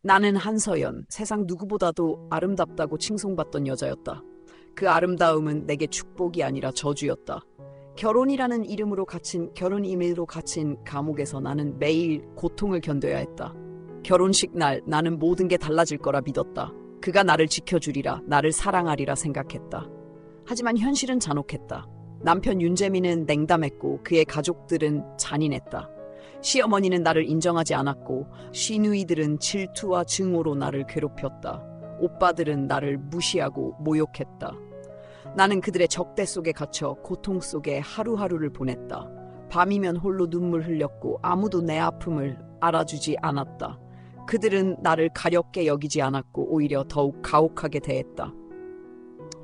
나는 한서연, 세상 누구보다도 아름답다고 칭송받던 여자였다. 그 아름다움은 내게 축복이 아니라 저주였다. 결혼이라는 결혼 이름으로 갇힌 감옥에서 나는 매일 고통을 견뎌야 했다. 결혼식 날 나는 모든 게 달라질 거라 믿었다. 그가 나를 지켜주리라, 나를 사랑하리라 생각했다. 하지만 현실은 잔혹했다. 남편 윤재민은 냉담했고 그의 가족들은 잔인했다. 시어머니는 나를 인정하지 않았고 시누이들은 질투와 증오로 나를 괴롭혔다. 오빠들은 나를 무시하고 모욕했다. 나는 그들의 적대 속에 갇혀 고통 속에 하루하루를 보냈다. 밤이면 홀로 눈물 흘렸고 아무도 내 아픔을 알아주지 않았다. 그들은 나를 가렵게 여기지 않았고 오히려 더욱 가혹하게 대했다.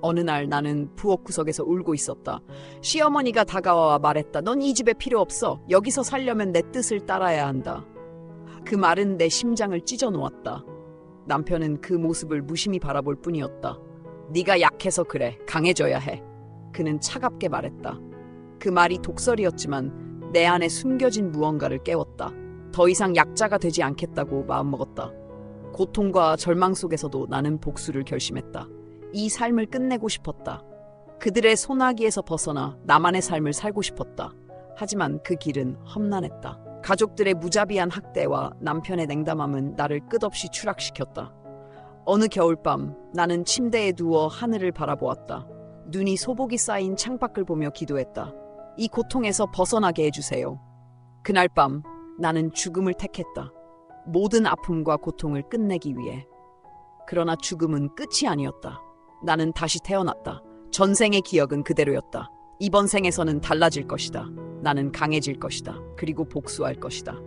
어느 날 나는 부엌 구석에서 울고 있었다. 시어머니가 다가와 말했다. 넌 이 집에 필요 없어. 여기서 살려면 내 뜻을 따라야 한다. 그 말은 내 심장을 찢어 놓았다. 남편은 그 모습을 무심히 바라볼 뿐이었다. 네가 약해서 그래. 강해져야 해. 그는 차갑게 말했다. 그 말이 독설이었지만 내 안에 숨겨진 무언가를 깨웠다. 더 이상 약자가 되지 않겠다고 마음먹었다. 고통과 절망 속에서도 나는 복수를 결심했다. 이 삶을 끝내고 싶었다. 그들의 소나기에서 벗어나 나만의 삶을 살고 싶었다. 하지만 그 길은 험난했다. 가족들의 무자비한 학대와 남편의 냉담함은 나를 끝없이 추락시켰다. 어느 겨울밤 나는 침대에 누워 하늘을 바라보았다. 눈이 소복이 쌓인 창밖을 보며 기도했다. 이 고통에서 벗어나게 해주세요. 그날 밤 나는 죽음을 택했다. 모든 아픔과 고통을 끝내기 위해. 그러나 죽음은 끝이 아니었다. 나는 다시 태어났다. 전생의 기억은 그대로였다. 이번 생에서는 달라질 것이다. 나는 강해질 것이다. 그리고 복수할 것이다.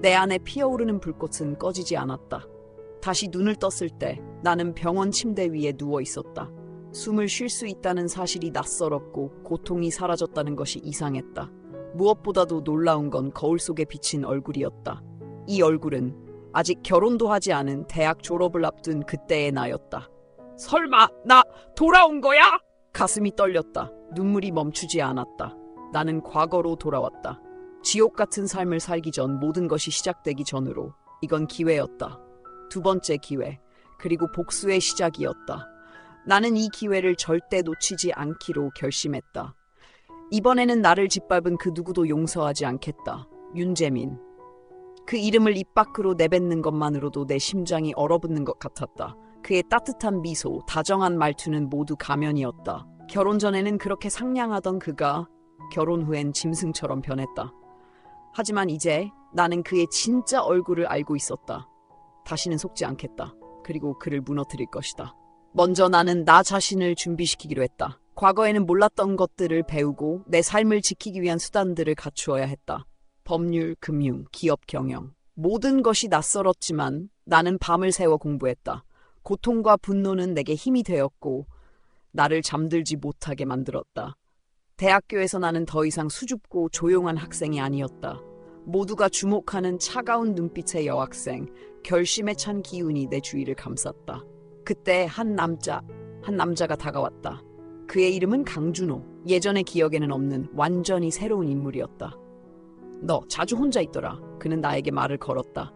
내 안에 피어오르는 불꽃은 꺼지지 않았다. 다시 눈을 떴을 때 나는 병원 침대 위에 누워 있었다. 숨을 쉴 수 있다는 사실이 낯설었고 고통이 사라졌다는 것이 이상했다. 무엇보다도 놀라운 건 거울 속에 비친 얼굴이었다. 이 얼굴은 아직 결혼도 하지 않은 대학 졸업을 앞둔 그때의 나였다. 설마 나 돌아온 거야? 가슴이 떨렸다. 눈물이 멈추지 않았다. 나는 과거로 돌아왔다. 지옥 같은 삶을 살기 전 모든 것이 시작되기 전으로. 이건 기회였다. 두 번째 기회, 그리고 복수의 시작이었다. 나는 이 기회를 절대 놓치지 않기로 결심했다. 이번에는 나를 짓밟은 그 누구도 용서하지 않겠다. 윤재민. 그 이름을 입 밖으로 내뱉는 것만으로도 내 심장이 얼어붙는 것 같았다. 그의 따뜻한 미소, 다정한 말투는 모두 가면이었다. 결혼 전에는 그렇게 상냥하던 그가 결혼 후엔 짐승처럼 변했다. 하지만 이제 나는 그의 진짜 얼굴을 알고 있었다. 다시는 속지 않겠다. 그리고 그를 무너뜨릴 것이다. 먼저 나는 나 자신을 준비시키기로 했다. 과거에는 몰랐던 것들을 배우고 내 삶을 지키기 위한 수단들을 갖추어야 했다. 법률, 금융, 기업 경영. 모든 것이 낯설었지만 나는 밤을 새워 공부했다. 고통과 분노는 내게 힘이 되었고 나를 잠들지 못하게 만들었다. 대학교에서 나는 더 이상 수줍고 조용한 학생이 아니었다. 모두가 주목하는 차가운 눈빛의 여학생, 결심에 찬 기운이 내 주위를 감쌌다. 그때 한 남자가 다가왔다. 그의 이름은 강준호. 예전의 기억에는 없는 완전히 새로운 인물이었다. 너 자주 혼자 있더라. 그는 나에게 말을 걸었다.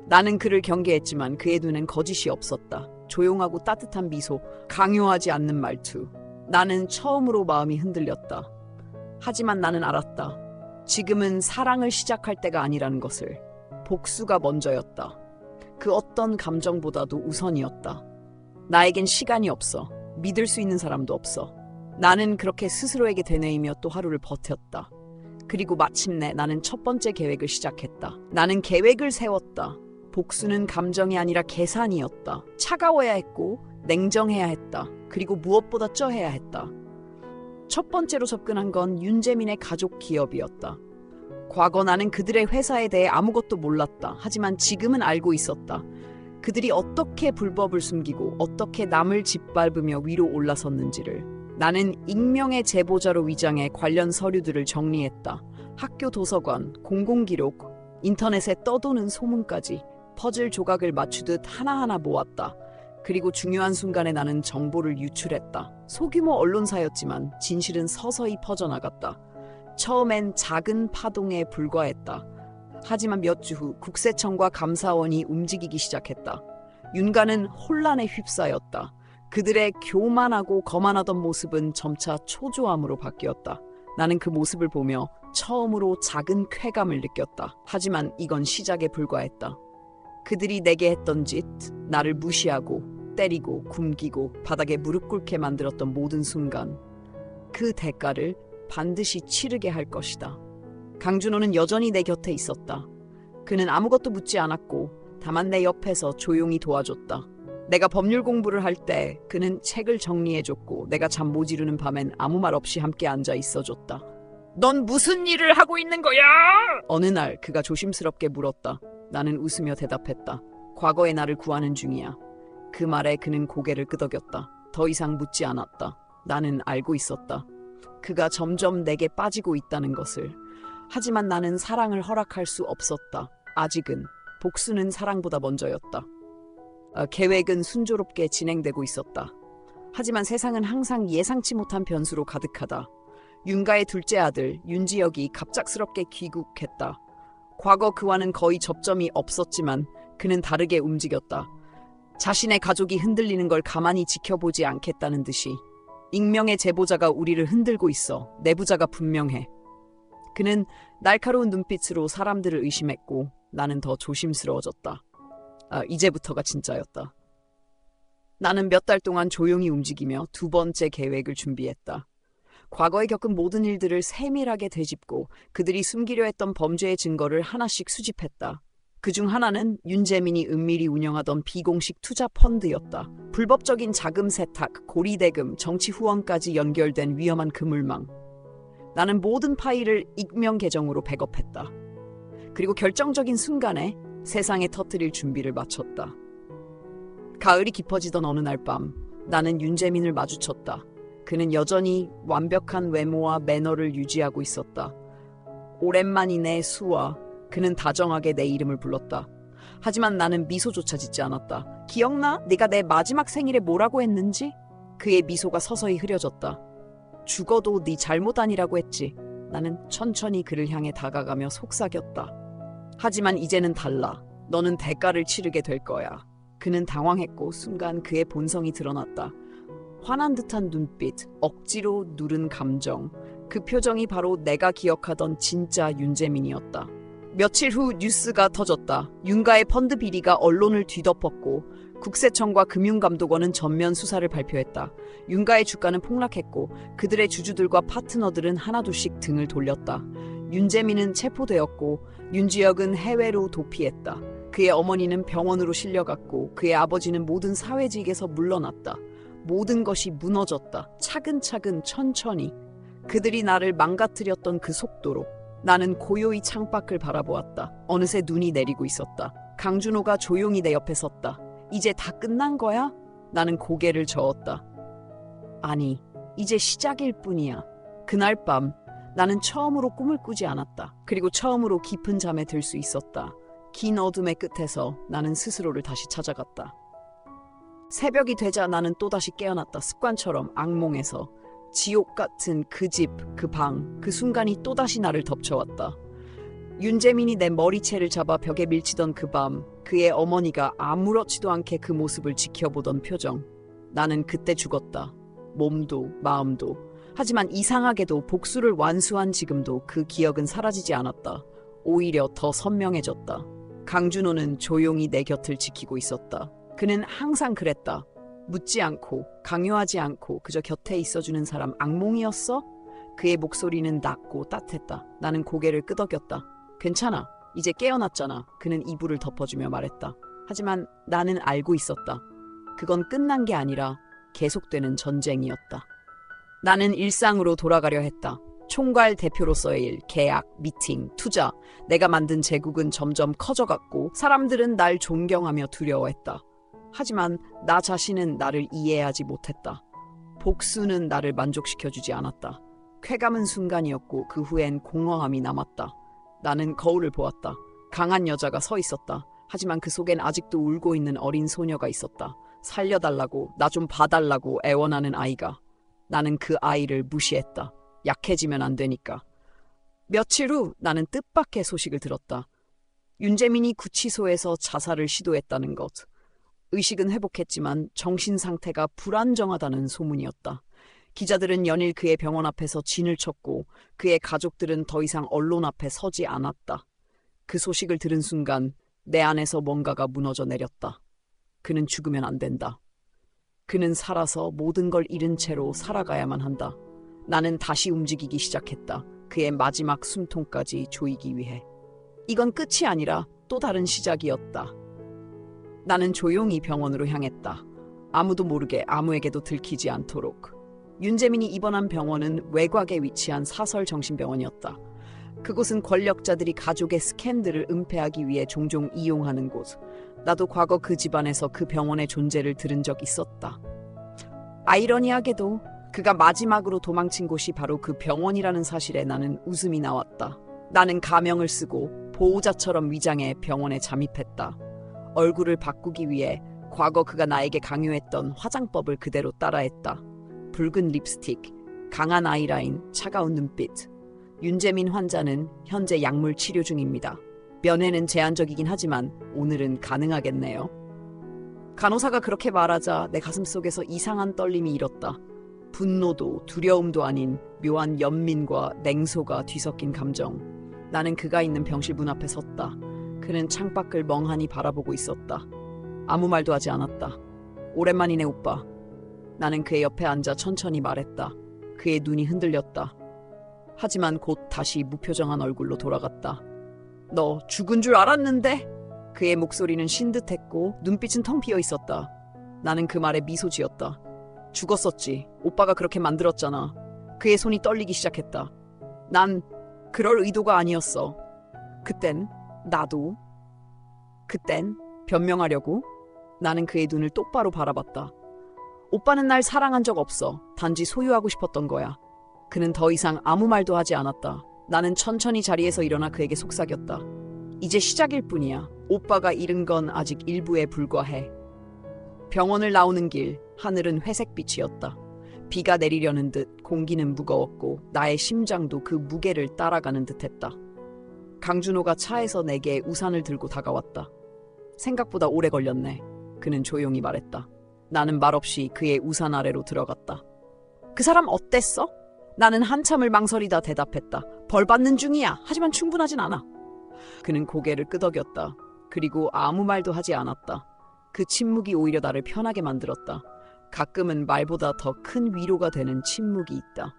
나는 그를 경계했지만 그의 눈엔 거짓이 없었다. 조용하고 따뜻한 미소, 강요하지 않는 말투. 나는 처음으로 마음이 흔들렸다. 하지만 나는 알았다. 지금은 사랑을 시작할 때가 아니라는 것을. 복수가 먼저였다. 그 어떤 감정보다도 우선이었다. 나에겐 시간이 없어. 믿을 수 있는 사람도 없어. 나는 그렇게 스스로에게 되뇌이며 또 하루를 버텼다. 그리고 마침내 나는 첫 번째 계획을 시작했다. 나는 계획을 세웠다. 복수는 감정이 아니라 계산이었다. 차가워야 했고 냉정해야 했다. 그리고 무엇보다 쩌해야 했다. 첫 번째로 접근한 건 윤재민의 가족 기업이었다. 과거 나는 그들의 회사에 대해 아무것도 몰랐다. 하지만 지금은 알고 있었다. 그들이 어떻게 불법을 숨기고 어떻게 남을 짓밟으며 위로 올라섰는지를. 나는 익명의 제보자로 위장해 관련 서류들을 정리했다. 학교 도서관, 공공기록, 인터넷에 떠도는 소문까지 퍼즐 조각을 맞추듯 하나하나 모았다. 그리고 중요한 순간에 나는 정보를 유출했다. 소규모 언론사였지만 진실은 서서히 퍼져나갔다. 처음엔 작은 파동에 불과했다. 하지만 몇 주 후 국세청과 감사원이 움직이기 시작했다. 윤가는 혼란에 휩싸였다. 그들의 교만하고 거만하던 모습은 점차 초조함으로 바뀌었다. 나는 그 모습을 보며 처음으로 작은 쾌감을 느꼈다. 하지만 이건 시작에 불과했다. 그들이 내게 했던 짓, 나를 무시하고 때리고 굶기고 바닥에 무릎 꿇게 만들었던 모든 순간, 그 대가를 반드시 치르게 할 것이다. 강준호는 여전히 내 곁에 있었다. 그는 아무것도 묻지 않았고 다만 내 옆에서 조용히 도와줬다. 내가 법률 공부를 할 때 그는 책을 정리해줬고 내가 잠 못 이루는 밤엔 아무 말 없이 함께 앉아 있어줬다. 넌 무슨 일을 하고 있는 거야? 어느 날 그가 조심스럽게 물었다. 나는 웃으며 대답했다. 과거의 나를 구하는 중이야. 그 말에 그는 고개를 끄덕였다. 더 이상 묻지 않았다. 나는 알고 있었다. 그가 점점 내게 빠지고 있다는 것을. 하지만 나는 사랑을 허락할 수 없었다. 아직은. 복수는 사랑보다 먼저였다. 계획은 순조롭게 진행되고 있었다. 하지만 세상은 항상 예상치 못한 변수로 가득하다. 윤가의 둘째 아들 윤지혁이 갑작스럽게 귀국했다. 과거 그와는 거의 접점이 없었지만 그는 다르게 움직였다. 자신의 가족이 흔들리는 걸 가만히 지켜보지 않겠다는 듯이. 익명의 제보자가 우리를 흔들고 있어. 내부자가 분명해. 그는 날카로운 눈빛으로 사람들을 의심했고 나는 더 조심스러워졌다. 이제부터가 진짜였다. 나는 몇 달 동안 조용히 움직이며 두 번째 계획을 준비했다. 과거에 겪은 모든 일들을 세밀하게 되짚고 그들이 숨기려 했던 범죄의 증거를 하나씩 수집했다. 그중 하나는 윤재민이 은밀히 운영하던 비공식 투자 펀드였다. 불법적인 자금 세탁, 고리대금, 정치 후원까지 연결된 위험한 그물망. 나는 모든 파일을 익명 계정으로 백업했다. 그리고 결정적인 순간에 세상에 터뜨릴 준비를 마쳤다. 가을이 깊어지던 어느 날 밤, 나는 윤재민을 마주쳤다. 그는 여전히 완벽한 외모와 매너를 유지하고 있었다. 오랜만이네 수아. 그는 다정하게 내 이름을 불렀다. 하지만 나는 미소조차 짓지 않았다. 기억나? 네가 내 마지막 생일에 뭐라고 했는지? 그의 미소가 서서히 흐려졌다. 죽어도 네 잘못 아니라고 했지. 나는 천천히 그를 향해 다가가며 속삭였다. 하지만 이제는 달라. 너는 대가를 치르게 될 거야. 그는 당황했고 순간 그의 본성이 드러났다. 화난 듯한 눈빛, 억지로 누른 감정. 그 표정이 바로 내가 기억하던 진짜 윤재민이었다. 며칠 후 뉴스가 터졌다. 윤가의 펀드 비리가 언론을 뒤덮었고 국세청과 금융감독원은 전면 수사를 발표했다. 윤가의 주가는 폭락했고 그들의 주주들과 파트너들은 하나둘씩 등을 돌렸다. 윤재민은 체포되었고 윤지혁은 해외로 도피했다. 그의 어머니는 병원으로 실려갔고 그의 아버지는 모든 사회직에서 물러났다. 모든 것이 무너졌다. 차근차근 천천히. 그들이 나를 망가뜨렸던 그 속도로. 나는 고요히 창밖을 바라보았다. 어느새 눈이 내리고 있었다. 강준호가 조용히 내 옆에 섰다. 이제 다 끝난 거야? 나는 고개를 저었다. 아니, 이제 시작일 뿐이야. 그날 밤 나는 처음으로 꿈을 꾸지 않았다. 그리고 처음으로 깊은 잠에 들 수 있었다. 긴 어둠의 끝에서 나는 스스로를 다시 찾아갔다. 새벽이 되자 나는 또다시 깨어났다. 습관처럼 악몽에서. 지옥 같은 그 집, 그 방, 그 순간이 또다시 나를 덮쳐왔다. 윤재민이 내 머리채를 잡아 벽에 밀치던 그 밤, 그의 어머니가 아무렇지도 않게 그 모습을 지켜보던 표정. 나는 그때 죽었다. 몸도 마음도. 하지만 이상하게도 복수를 완수한 지금도 그 기억은 사라지지 않았다. 오히려 더 선명해졌다. 강준호는 조용히 내 곁을 지키고 있었다. 그는 항상 그랬다. 묻지 않고 강요하지 않고 그저 곁에 있어주는 사람. 악몽이었어? 그의 목소리는 낮고 따뜻했다. 나는 고개를 끄덕였다. 괜찮아. 이제 깨어났잖아. 그는 이불을 덮어주며 말했다. 하지만 나는 알고 있었다. 그건 끝난 게 아니라 계속되는 전쟁이었다. 나는 일상으로 돌아가려 했다. 총괄 대표로서의 일, 계약, 미팅, 투자. 내가 만든 제국은 점점 커져갔고 사람들은 날 존경하며 두려워했다. 하지만 나 자신은 나를 이해하지 못했다. 복수는 나를 만족시켜주지 않았다. 쾌감은 순간이었고 그 후엔 공허함이 남았다. 나는 거울을 보았다. 강한 여자가 서 있었다. 하지만 그 속엔 아직도 울고 있는 어린 소녀가 있었다. 살려달라고, 나 좀 봐달라고 애원하는 아이가. 나는 그 아이를 무시했다. 약해지면 안 되니까. 며칠 후 나는 뜻밖의 소식을 들었다. 윤재민이 구치소에서 자살을 시도했다는 것. 의식은 회복했지만 정신 상태가 불안정하다는 소문이었다. 기자들은 연일 그의 병원 앞에서 진을 쳤고 그의 가족들은 더 이상 언론 앞에 서지 않았다. 그 소식을 들은 순간 내 안에서 뭔가가 무너져 내렸다. 그는 죽으면 안 된다. 그는 살아서 모든 걸 잃은 채로 살아가야만 한다. 나는 다시 움직이기 시작했다. 그의 마지막 숨통까지 조이기 위해. 이건 끝이 아니라 또 다른 시작이었다. 나는 조용히 병원으로 향했다. 아무도 모르게 아무에게도 들키지 않도록. 윤재민이 입원한 병원은 외곽에 위치한 사설 정신병원이었다. 그곳은 권력자들이 가족의 스캔들을 은폐하기 위해 종종 이용하는 곳. 나도 과거 그 집안에서 그 병원의 존재를 들은 적 있었다. 아이러니하게도 그가 마지막으로 도망친 곳이 바로 그 병원이라는 사실에 나는 웃음이 나왔다. 나는 가명을 쓰고 보호자처럼 위장해 병원에 잠입했다. 얼굴을 바꾸기 위해 과거 그가 나에게 강요했던 화장법을 그대로 따라했다. 붉은 립스틱, 강한 아이라인, 차가운 눈빛. 윤재민 환자는 현재 약물 치료 중입니다. 면회는 제한적이긴 하지만 오늘은 가능하겠네요. 간호사가 그렇게 말하자 내 가슴속에서 이상한 떨림이 일었다. 분노도 두려움도 아닌 묘한 연민과 냉소가 뒤섞인 감정. 나는 그가 있는 병실 문 앞에 섰다. 그는 창밖을 멍하니 바라보고 있었다. 아무 말도 하지 않았다. 오랜만이네 오빠. 나는 그의 옆에 앉아 천천히 말했다. 그의 눈이 흔들렸다. 하지만 곧 다시 무표정한 얼굴로 돌아갔다. 너 죽은 줄 알았는데? 그의 목소리는 쉰 듯했고 눈빛은 텅 비어 있었다. 나는 그 말에 미소 지었다. 죽었었지. 오빠가 그렇게 만들었잖아. 그의 손이 떨리기 시작했다. 난 그럴 의도가 아니었어. 그땐 나도. 그땐 변명하려고? 나는 그의 눈을 똑바로 바라봤다. 오빠는 날 사랑한 적 없어. 단지 소유하고 싶었던 거야. 그는 더 이상 아무 말도 하지 않았다. 나는 천천히 자리에서 일어나 그에게 속삭였다. 이제 시작일 뿐이야. 오빠가 잃은 건 아직 일부에 불과해. 병원을 나오는 길, 하늘은 회색빛이었다. 비가 내리려는 듯 공기는 무거웠고 나의 심장도 그 무게를 따라가는 듯했다. 강준호가 차에서 내게 우산을 들고 다가왔다. 생각보다 오래 걸렸네. 그는 조용히 말했다. 나는 말없이 그의 우산 아래로 들어갔다. 그 사람 어땠어? 나는 한참을 망설이다 대답했다. 벌 받는 중이야. 하지만 충분하진 않아. 그는 고개를 끄덕였다. 그리고 아무 말도 하지 않았다. 그 침묵이 오히려 나를 편하게 만들었다. 가끔은 말보다 더 큰 위로가 되는 침묵이 있다.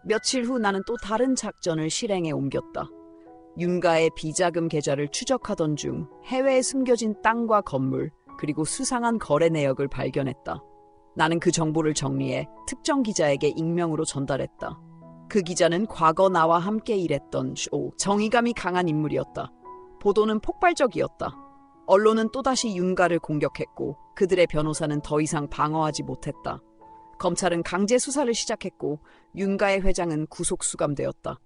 며칠 후 나는 또 다른 작전을 실행에 옮겼다. 윤가의 비자금 계좌를 추적하던 중 해외에 숨겨진 땅과 건물 그리고 수상한 거래 내역을 발견했다. 나는 그 정보를 정리해 특정 기자에게 익명으로 전달했다. 그 기자는 과거 나와 함께 일했던 정의감이 강한 인물이었다. 보도는 폭발적이었다. 언론은 또다시 윤가를 공격했고 그들의 변호사는 더 이상 방어하지 못했다. 검찰은 강제 수사를 시작했고 윤가의 회장은 구속 수감되었다.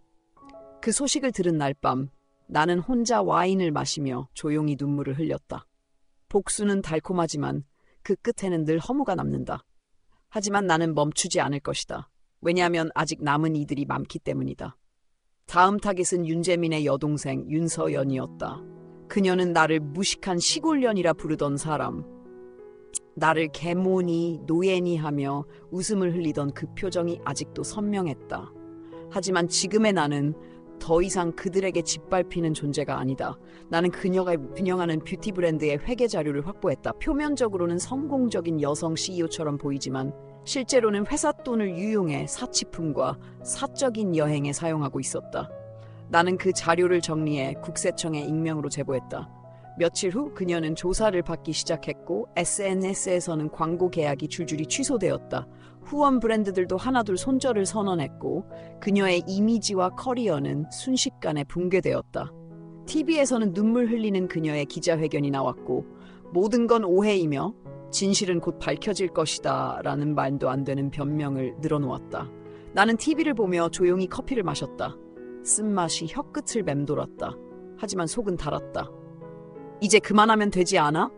그 소식을 들은 날 밤 나는 혼자 와인을 마시며 조용히 눈물을 흘렸다. 복수는 달콤하지만 그 끝에는 늘 허무가 남는다. 하지만 나는 멈추지 않을 것이다. 왜냐하면 아직 남은 이들이 많기 때문이다. 다음 타깃은 윤재민의 여동생 윤서연이었다. 그녀는 나를 무식한 시골년이라 부르던 사람. 나를 개모니, 노예니 하며 웃음을 흘리던 그 표정이 아직도 선명했다. 하지만 지금의 나는 더 이상 그들에게 짓밟히는 존재가 아니다. 나는 그녀가 운영하는 뷰티 브랜드의 회계 자료를 확보했다. 표면적으로는 성공적인 여성 CEO처럼 보이지만 실제로는 회사 돈을 유용해 사치품과 사적인 여행에 사용하고 있었다. 나는 그 자료를 정리해 국세청에 익명으로 제보했다. 며칠 후 그녀는 조사를 받기 시작했고 SNS에서는 광고 계약이 줄줄이 취소되었다. 후원 브랜드들도 하나둘 손절을 선언했고 그녀의 이미지와 커리어는 순식간에 붕괴되었다. TV에서는 눈물 흘리는 그녀의 기자회견이 나왔고 모든 건 오해이며 진실은 곧 밝혀질 것이다 라는 말도 안 되는 변명을 늘어놓았다. 나는 TV를 보며 조용히 커피를 마셨다. 쓴맛이 혀끝을 맴돌았다. 하지만 속은 달았다. 이제 그만하면 되지 않아?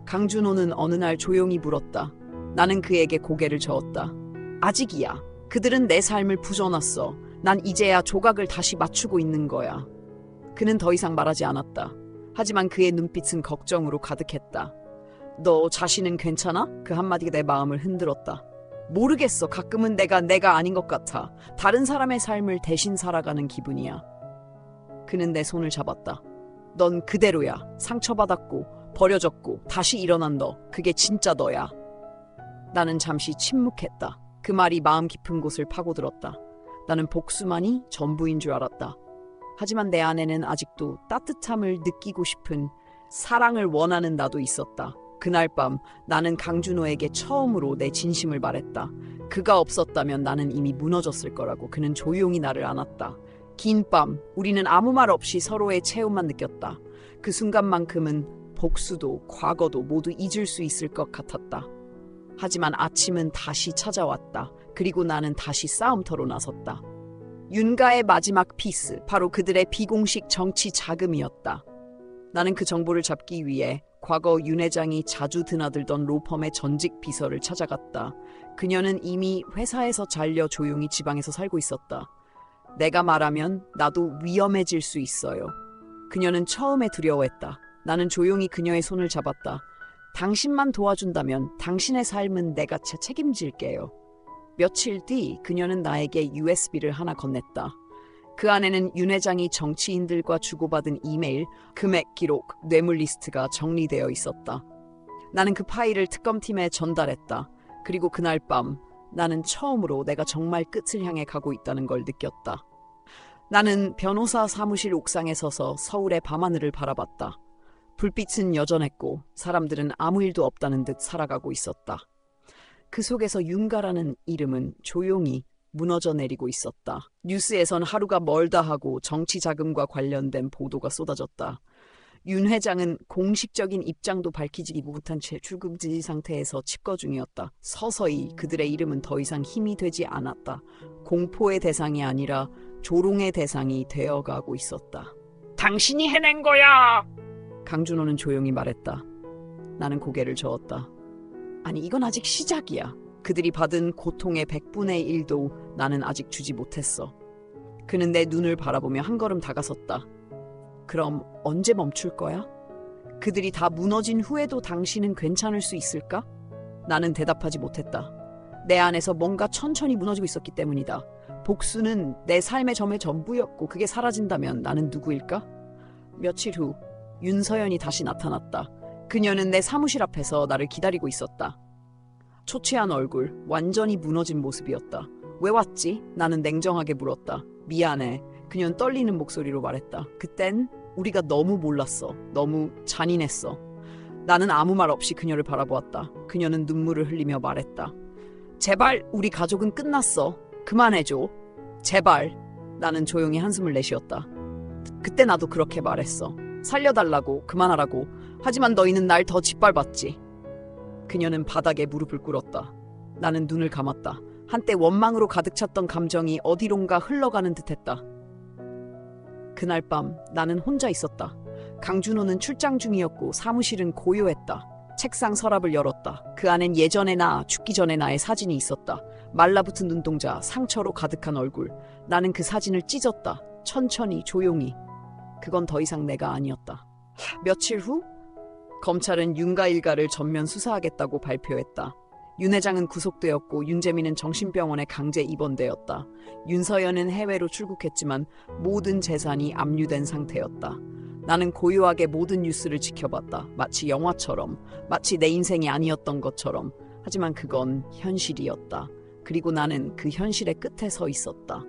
강준호는 어느 날 조용히 물었다. 나는 그에게 고개를 저었다. 아직이야. 그들은 내 삶을 부숴놨어. 난 이제야 조각을 다시 맞추고 있는 거야. 그는 더 이상 말하지 않았다. 하지만 그의 눈빛은 걱정으로 가득했다. 너 자신은 괜찮아? 그 한마디가 내 마음을 흔들었다. 모르겠어. 가끔은 내가 아닌 것 같아. 다른 사람의 삶을 대신 살아가는 기분이야. 그는 내 손을 잡았다. 넌 그대로야. 상처받았고 버려졌고 다시 일어난 너. 그게 진짜 너야. 나는 잠시 침묵했다. 그 말이 마음 깊은 곳을 파고들었다. 나는 복수만이 전부인 줄 알았다. 하지만 내 안에는 아직도 따뜻함을 느끼고 싶은, 사랑을 원하는 나도 있었다. 그날 밤 나는 강준호에게 처음으로 내 진심을 말했다. 그가 없었다면 나는 이미 무너졌을 거라고. 그는 조용히 나를 안았다. 긴 밤 우리는 아무 말 없이 서로의 체온만 느꼈다. 그 순간만큼은 복수도 과거도 모두 잊을 수 있을 것 같았다. 하지만 아침은 다시 찾아왔다. 그리고 나는 다시 싸움터로 나섰다. 윤가의 마지막 피스, 바로 그들의 비공식 정치 자금이었다. 나는 그 정보를 잡기 위해 과거 윤 회장이 자주 드나들던 로펌의 전직 비서를 찾아갔다. 그녀는 이미 회사에서 잘려 조용히 지방에서 살고 있었다. 내가 말하면 나도 위험해질 수 있어요. 그녀는 처음에 두려워했다. 나는 조용히 그녀의 손을 잡았다. 당신만 도와준다면 당신의 삶은 내가 책임질게요. 며칠 뒤 그녀는 나에게 USB를 하나 건넸다. 그 안에는 윤 회장이 정치인들과 주고받은 이메일, 금액 기록, 뇌물 리스트가 정리되어 있었다. 나는 그 파일을 특검팀에 전달했다. 그리고 그날 밤 나는 처음으로 내가 정말 끝을 향해 가고 있다는 걸 느꼈다. 나는 변호사 사무실 옥상에 서서 서울의 밤하늘을 바라봤다. 불빛은 여전했고 사람들은 아무 일도 없다는 듯 살아가고 있었다. 그 속에서 윤가라는 이름은 조용히 무너져 내리고 있었다. 뉴스에선 하루가 멀다 하고 정치 자금과 관련된 보도가 쏟아졌다. 윤 회장은 공식적인 입장도 밝히지 못한 채 출금지 상태에서 칩거 중이었다. 서서히 그들의 이름은 더 이상 힘이 되지 않았다. 공포의 대상이 아니라 조롱의 대상이 되어가고 있었다. 당신이 해낸 거야! 강준호는 조용히 말했다. 나는 고개를 저었다. 아니, 이건 아직 시작이야. 그들이 받은 고통의 100분의 1도 나는 아직 주지 못했어. 그는 내 눈을 바라보며 한 걸음 다가섰다. 그럼 언제 멈출 거야? 그들이 다 무너진 후에도 당신은 괜찮을 수 있을까? 나는 대답하지 못했다. 내 안에서 뭔가 천천히 무너지고 있었기 때문이다. 복수는 내 삶의 점의 전부였고 그게 사라진다면 나는 누구일까? 며칠 후 윤서연이 다시 나타났다. 그녀는 내 사무실 앞에서 나를 기다리고 있었다. 초췌한 얼굴, 완전히 무너진 모습이었다. 왜 왔지? 나는 냉정하게 물었다. 미안해. 그녀는 떨리는 목소리로 말했다. 그땐 우리가 너무 몰랐어. 너무 잔인했어. 나는 아무 말 없이 그녀를 바라보았다. 그녀는 눈물을 흘리며 말했다. 제발, 우리 가족은 끝났어. 그만해줘. 제발. 나는 조용히 한숨을 내쉬었다. 그때 나도 그렇게 말했어. 살려달라고, 그만하라고. 하지만 너희는 날 더 짓밟았지. 그녀는 바닥에 무릎을 꿇었다. 나는 눈을 감았다. 한때 원망으로 가득 찼던 감정이 어디론가 흘러가는 듯했다. 그날 밤 나는 혼자 있었다. 강준호는 출장 중이었고 사무실은 고요했다. 책상 서랍을 열었다. 그 안엔 예전의 나, 죽기 전의 나의 사진이 있었다. 말라붙은 눈동자, 상처로 가득한 얼굴. 나는 그 사진을 찢었다. 천천히, 조용히. 그건 더 이상 내가 아니었다. 며칠 후 검찰은 윤가 일가를 전면 수사하겠다고 발표했다. 윤 회장은 구속되었고 윤재민은 정신병원에 강제 입원되었다. 윤서연은 해외로 출국했지만 모든 재산이 압류된 상태였다. 나는 고요하게 모든 뉴스를 지켜봤다. 마치 영화처럼, 마치 내 인생이 아니었던 것처럼. 하지만 그건 현실이었다. 그리고 나는 그 현실의 끝에 서 있었다.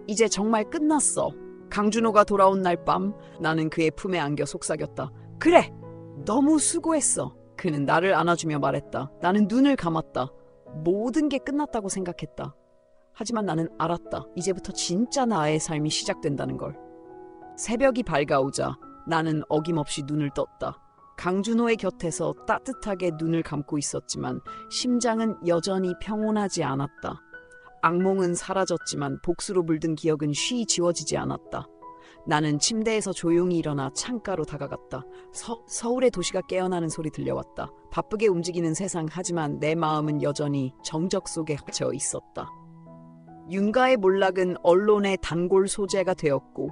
이제 정말 끝났어. 강준호가 돌아온 날 밤 나는 그의 품에 안겨 속삭였다. 그래! 너무 수고했어. 그는 나를 안아주며 말했다. 나는 눈을 감았다. 모든 게 끝났다고 생각했다. 하지만 나는 알았다. 이제부터 진짜 나의 삶이 시작된다는 걸. 새벽이 밝아오자 나는 어김없이 눈을 떴다. 강준호의 곁에서 따뜻하게 눈을 감고 있었지만 심장은 여전히 평온하지 않았다. 악몽은 사라졌지만 복수로 물든 기억은 쉬이 지워지지 않았다. 나는 침대에서 조용히 일어나 창가로 다가갔다. 서울의 도시가 깨어나는 소리 들려왔다. 바쁘게 움직이는 세상, 하지만 내 마음은 여전히 정적 속에 갇혀 있었다. 윤가의 몰락은 언론의 단골 소재가 되었고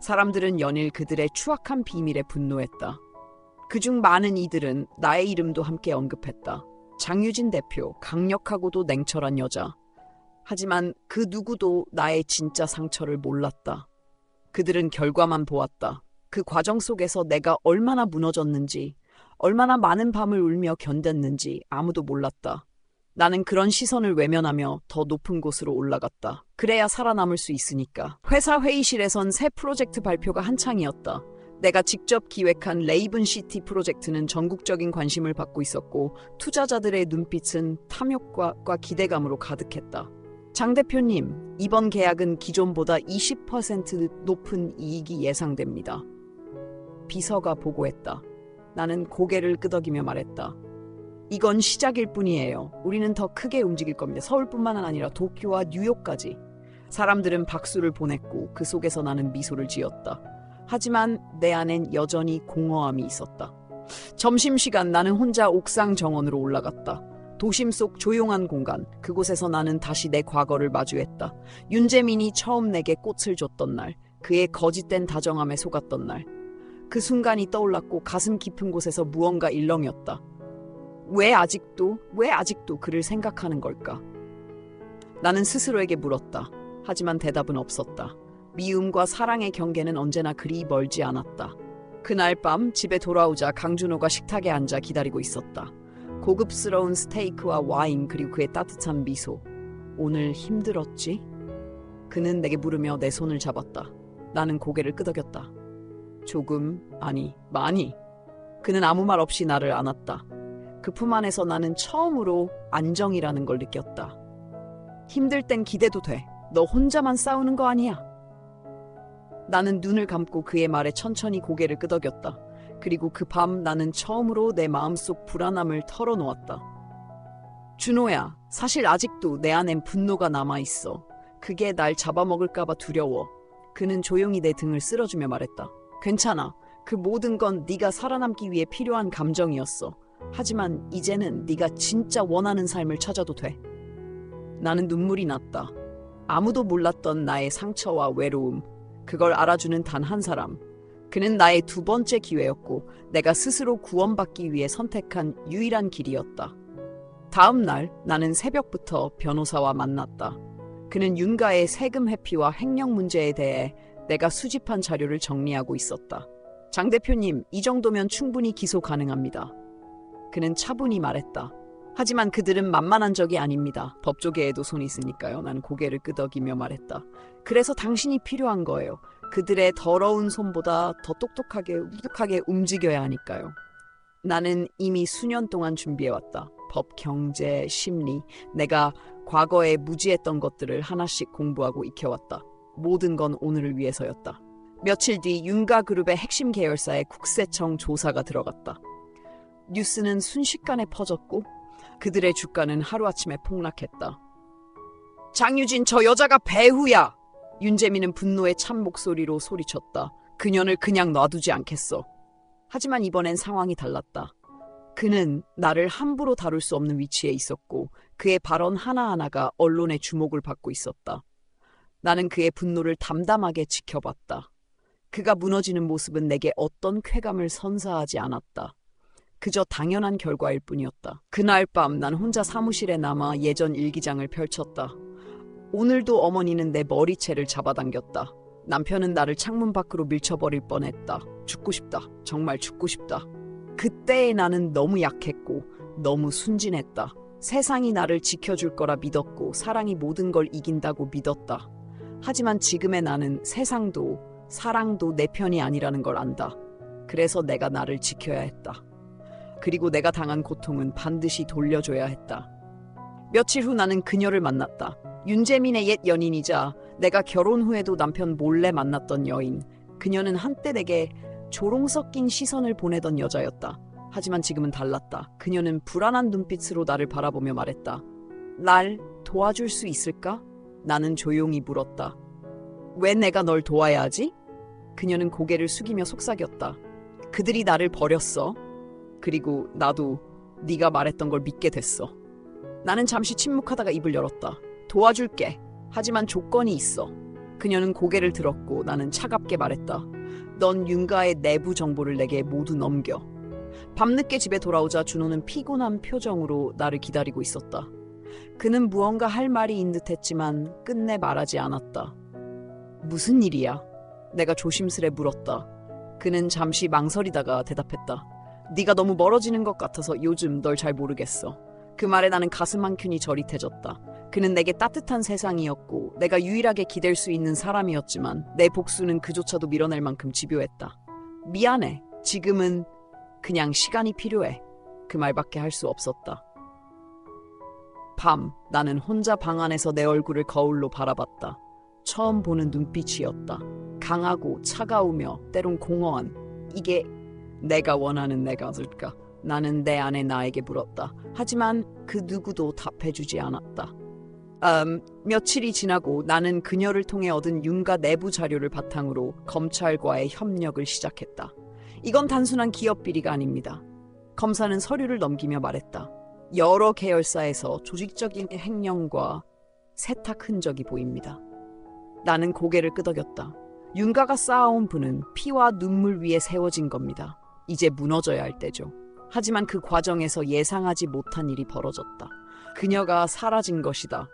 사람들은 연일 그들의 추악한 비밀에 분노했다. 그중 많은 이들은 나의 이름도 함께 언급했다. 장유진 대표, 강력하고도 냉철한 여자. 하지만 그 누구도 나의 진짜 상처를 몰랐다. 그들은 결과만 보았다. 그 과정 속에서 내가 얼마나 무너졌는지, 얼마나 많은 밤을 울며 견뎠는지 아무도 몰랐다. 나는 그런 시선을 외면하며 더 높은 곳으로 올라갔다. 그래야 살아남을 수 있으니까. 회사 회의실에선 새 프로젝트 발표가 한창이었다. 내가 직접 기획한 레이븐시티 프로젝트는 전국적인 관심을 받고 있었고 투자자들의 눈빛은 탐욕과 기대감으로 가득했다. 장 대표님, 이번 계약은 기존보다 20% 높은 이익이 예상됩니다. 비서가 보고했다. 나는 고개를 끄덕이며 말했다. 이건 시작일 뿐이에요. 우리는 더 크게 움직일 겁니다. 서울뿐만 아니라 도쿄와 뉴욕까지. 사람들은 박수를 보냈고 그 속에서 나는 미소를 지었다. 하지만 내 안엔 여전히 공허함이 있었다. 점심시간 나는 혼자 옥상 정원으로 올라갔다. 도심 속 조용한 공간, 그곳에서 나는 다시 내 과거를 마주했다. 윤재민이 처음 내게 꽃을 줬던 날, 그의 거짓된 다정함에 속았던 날. 그 순간이 떠올랐고 가슴 깊은 곳에서 무언가 일렁였다. 왜 아직도 그를 생각하는 걸까? 나는 스스로에게 물었다. 하지만 대답은 없었다. 미움과 사랑의 경계는 언제나 그리 멀지 않았다. 그날 밤 집에 돌아오자 강준호가 식탁에 앉아 기다리고 있었다. 고급스러운 스테이크와 와인 그리고 그의 따뜻한 미소. 오늘 힘들었지? 그는 내게 물으며 내 손을 잡았다. 나는 고개를 끄덕였다. 조금, 아니, 많이. 그는 아무 말 없이 나를 안았다. 그 품 안에서 나는 처음으로 안정이라는 걸 느꼈다. 힘들 땐 기대도 돼. 너 혼자만 싸우는 거 아니야. 나는 눈을 감고 그의 말에 천천히 고개를 끄덕였다. 그리고 그 밤 나는 처음으로 내 마음속 불안함을 털어놓았다. 준호야, 사실 아직도 내 안엔 분노가 남아있어. 그게 날 잡아먹을까봐 두려워. 그는 조용히 내 등을 쓸어주며 말했다. 괜찮아. 그 모든 건 네가 살아남기 위해 필요한 감정이었어. 하지만 이제는 네가 진짜 원하는 삶을 찾아도 돼. 나는 눈물이 났다. 아무도 몰랐던 나의 상처와 외로움. 그걸 알아주는 단 한 사람. 그는 나의 두 번째 기회였고 내가 스스로 구원받기 위해 선택한 유일한 길이었다. 다음 날 나는 새벽부터 변호사와 만났다. 그는 윤가의 세금 회피와 횡령 문제에 대해 내가 수집한 자료를 정리하고 있었다. 장 대표님, 이 정도면 충분히 기소 가능합니다. 그는 차분히 말했다. 하지만 그들은 만만한 적이 아닙니다. 법조계에도 손이 있으니까요. 나는 고개를 끄덕이며 말했다. 그래서 당신이 필요한 거예요. 그들의 더러운 손보다 더 똑똑하게 움직여야 하니까요. 나는 이미 수년 동안 준비해왔다. 법, 경제, 심리. 내가 과거에 무지했던 것들을 하나씩 공부하고 익혀왔다. 모든 건 오늘을 위해서였다. 며칠 뒤 윤가그룹의 핵심 계열사에 국세청 조사가 들어갔다. 뉴스는 순식간에 퍼졌고 그들의 주가는 하루아침에 폭락했다. 장유진, 저 여자가 배후야! 윤재민은 분노에 찬 목소리로 소리쳤다. 그녀를 그냥 놔두지 않겠어. 하지만 이번엔 상황이 달랐다. 그는 나를 함부로 다룰 수 없는 위치에 있었고 그의 발언 하나하나가 언론의 주목을 받고 있었다. 나는 그의 분노를 담담하게 지켜봤다. 그가 무너지는 모습은 내게 어떤 쾌감을 선사하지 않았다. 그저 당연한 결과일 뿐이었다. 그날 밤 난 혼자 사무실에 남아 예전 일기장을 펼쳤다. 오늘도 어머니는 내 머리채를 잡아당겼다. 남편은 나를 창문 밖으로 밀쳐버릴 뻔했다. 죽고 싶다. 정말 죽고 싶다. 그때의 나는 너무 약했고 너무 순진했다. 세상이 나를 지켜줄 거라 믿었고 사랑이 모든 걸 이긴다고 믿었다. 하지만 지금의 나는 세상도 사랑도 내 편이 아니라는 걸 안다. 그래서 내가 나를 지켜야 했다. 그리고 내가 당한 고통은 반드시 돌려줘야 했다. 며칠 후 나는 그녀를 만났다. 윤재민의 옛 연인이자 내가 결혼 후에도 남편 몰래 만났던 여인. 그녀는 한때 내게 조롱 섞인 시선을 보내던 여자였다. 하지만 지금은 달랐다. 그녀는 불안한 눈빛으로 나를 바라보며 말했다. 날 도와줄 수 있을까? 나는 조용히 물었다. 왜 내가 널 도와야 하지? 그녀는 고개를 숙이며 속삭였다. 그들이 나를 버렸어. 그리고 나도 네가 말했던 걸 믿게 됐어. 나는 잠시 침묵하다가 입을 열었다. 도와줄게. 하지만 조건이 있어. 그녀는 고개를 들었고 나는 차갑게 말했다. 넌 윤가의 내부 정보를 내게 모두 넘겨. 밤늦게 집에 돌아오자 준호는 피곤한 표정으로 나를 기다리고 있었다. 그는 무언가 할 말이 있는 듯했지만 끝내 말하지 않았다. 무슨 일이야? 내가 조심스레 물었다. 그는 잠시 망설이다가 대답했다. 네가 너무 멀어지는 것 같아서 요즘 널 잘 모르겠어. 그 말에 나는 가슴 한 켠이 저릿해졌다. 그는 내게 따뜻한 세상이었고 내가 유일하게 기댈 수 있는 사람이었지만 내 복수는 그조차도 밀어낼 만큼 집요했다. 미안해. 지금은 그냥 시간이 필요해. 그 말밖에 할 수 없었다. 밤, 나는 혼자 방 안에서 내 얼굴을 거울로 바라봤다. 처음 보는 눈빛이었다. 강하고 차가우며 때론 공허한. 이게 내가 원하는 내가 될까? 나는 내 안에 나에게 물었다. 하지만 그 누구도 답해주지 않았다. 며칠이 지나고 나는 그녀를 통해 얻은 윤가 내부 자료를 바탕으로 검찰과의 협력을 시작했다. 이건 단순한 기업 비리가 아닙니다. 검사는 서류를 넘기며 말했다. 여러 계열사에서 조직적인 횡령과 세탁 흔적이 보입니다. 나는 고개를 끄덕였다. 윤가가 쌓아온 부는 피와 눈물 위에 세워진 겁니다. 이제 무너져야 할 때죠. 하지만 그 과정에서 예상하지 못한 일이 벌어졌다. 그녀가 사라진 것이다.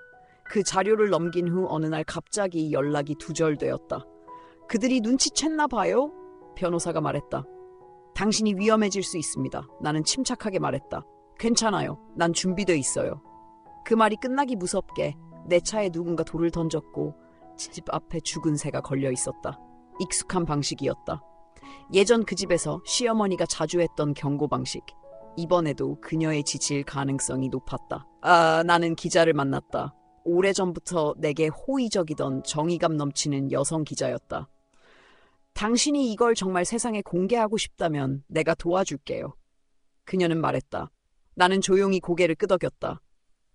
그 자료를 넘긴 후 어느 날 갑자기 연락이 두절되었다. 그들이 눈치챘나 봐요? 변호사가 말했다. 당신이 위험해질 수 있습니다. 나는 침착하게 말했다. 괜찮아요. 난 준비돼 있어요. 그 말이 끝나기 무섭게 내 차에 누군가 돌을 던졌고 집 앞에 죽은 새가 걸려 있었다. 익숙한 방식이었다. 예전 그 집에서 시어머니가 자주 했던 경고 방식. 이번에도 그녀의 지칠 가능성이 높았다. 나는 기자를 만났다. 오래전부터 내게 호의적이던 정의감 넘치는 여성 기자였다. 당신이 이걸 정말 세상에 공개하고 싶다면 내가 도와줄게요. 그녀는 말했다. 나는 조용히 고개를 끄덕였다.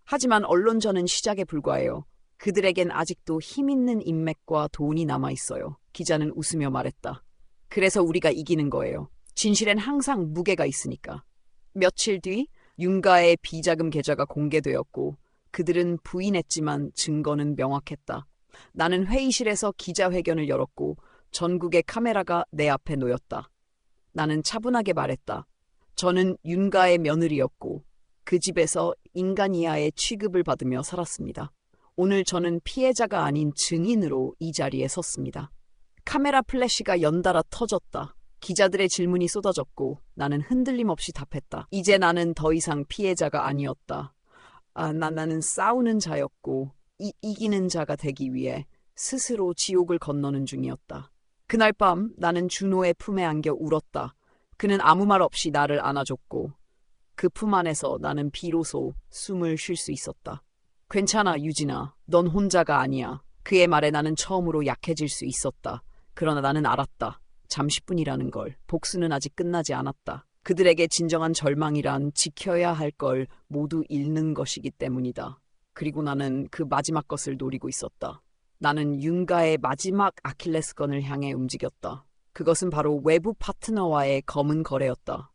하지만 언론전은 시작에 불과해요. 그들에겐 아직도 힘있는 인맥과 돈이 남아있어요. 기자는 웃으며 말했다. 그래서 우리가 이기는 거예요. 진실엔 항상 무게가 있으니까. 며칠 뒤 윤가의 비자금 계좌가 공개되었고 그들은 부인했지만 증거는 명확했다. 나는 회의실에서 기자회견을 열었고 전국의 카메라가 내 앞에 놓였다. 나는 차분하게 말했다. 저는 윤가의 며느리였고 그 집에서 인간 이하의 취급을 받으며 살았습니다. 오늘 저는 피해자가 아닌 증인으로 이 자리에 섰습니다. 카메라 플래시가 연달아 터졌다. 기자들의 질문이 쏟아졌고 나는 흔들림 없이 답했다. 이제 나는 더 이상 피해자가 아니었다. 나는 싸우는 자였고 이기는 자가 되기 위해 스스로 지옥을 건너는 중이었다. 그날 밤 나는 준호의 품에 안겨 울었다. 그는 아무 말 없이 나를 안아줬고 그 품 안에서 나는 비로소 숨을 쉴 수 있었다. 괜찮아, 유진아. 넌 혼자가 아니야. 그의 말에 나는 처음으로 약해질 수 있었다. 그러나 나는 알았다. 잠시뿐이라는 걸. 복수는 아직 끝나지 않았다. 그들에게 진정한 절망이란 지켜야 할 걸 모두 잃는 것이기 때문이다. 그리고 나는 그 마지막 것을 노리고 있었다. 나는 윤가의 마지막 아킬레스건을 향해 움직였다. 그것은 바로 외부 파트너와의 검은 거래였다.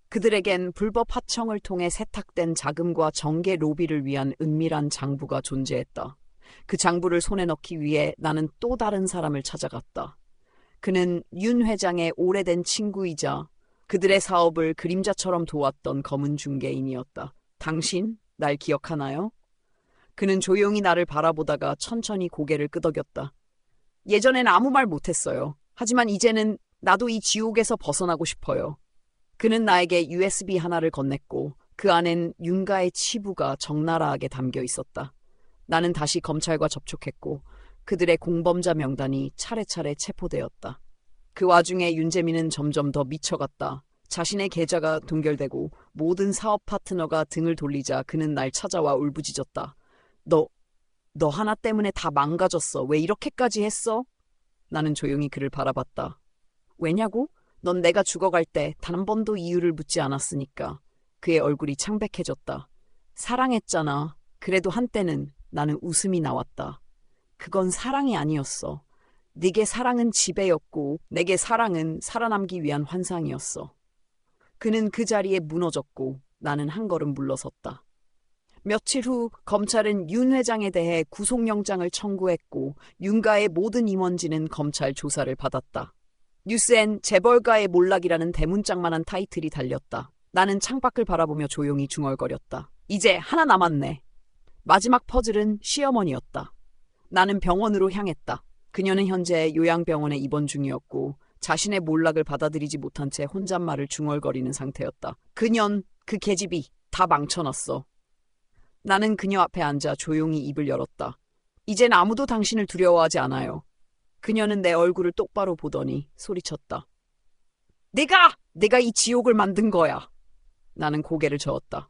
그들에겐 불법 하청을 통해 세탁된 자금과 정계 로비를 위한 은밀한 장부가 존재했다. 그 장부를 손에 넣기 위해 나는 또 다른 사람을 찾아갔다. 그는 윤 회장의 오래된 친구이자 그들의 사업을 그림자처럼 도왔던 검은 중개인이었다. 당신, 날 기억하나요? 그는 조용히 나를 바라보다가 천천히 고개를 끄덕였다. 예전엔 아무 말 못했어요. 하지만 이제는 나도 이 지옥에서 벗어나고 싶어요. 그는 나에게 USB 하나를 건넸고 그 안엔 윤가의 치부가 적나라하게 담겨 있었다. 나는 다시 검찰과 접촉했고 그들의 공범자 명단이 차례차례 체포되었다. 그 와중에 윤재민은 점점 더 미쳐갔다. 자신의 계좌가 동결되고 모든 사업 파트너가 등을 돌리자 그는 날 찾아와 울부짖었다. 너 하나 때문에 다 망가졌어. 왜 이렇게까지 했어? 나는 조용히 그를 바라봤다. 왜냐고? 넌 내가 죽어갈 때 단 한 번도 이유를 묻지 않았으니까. 그의 얼굴이 창백해졌다. 사랑했잖아. 그래도 한때는 나는 웃음이 나왔다. 그건 사랑이 아니었어. 네게 사랑은 지배였고 내게 사랑은 살아남기 위한 환상이었어. 그는 그 자리에 무너졌고 나는 한 걸음 물러섰다. 며칠 후 검찰은 윤 회장에 대해 구속영장을 청구했고 윤가의 모든 임원진은 검찰 조사를 받았다. 뉴스엔 재벌가의 몰락이라는 대문짝만한 타이틀이 달렸다. 나는 창밖을 바라보며 조용히 중얼거렸다. 이제 하나 남았네. 마지막 퍼즐은 시어머니였다. 나는 병원으로 향했다. 그녀는 현재 요양병원에 입원 중이었고 자신의 몰락을 받아들이지 못한 채 혼잣말을 중얼거리는 상태였다. 그년, 그 계집이 다 망쳐놨어. 나는 그녀 앞에 앉아 조용히 입을 열었다. 이젠 아무도 당신을 두려워하지 않아요. 그녀는 내 얼굴을 똑바로 보더니 소리쳤다. 내가 이 지옥을 만든 거야. 나는 고개를 저었다.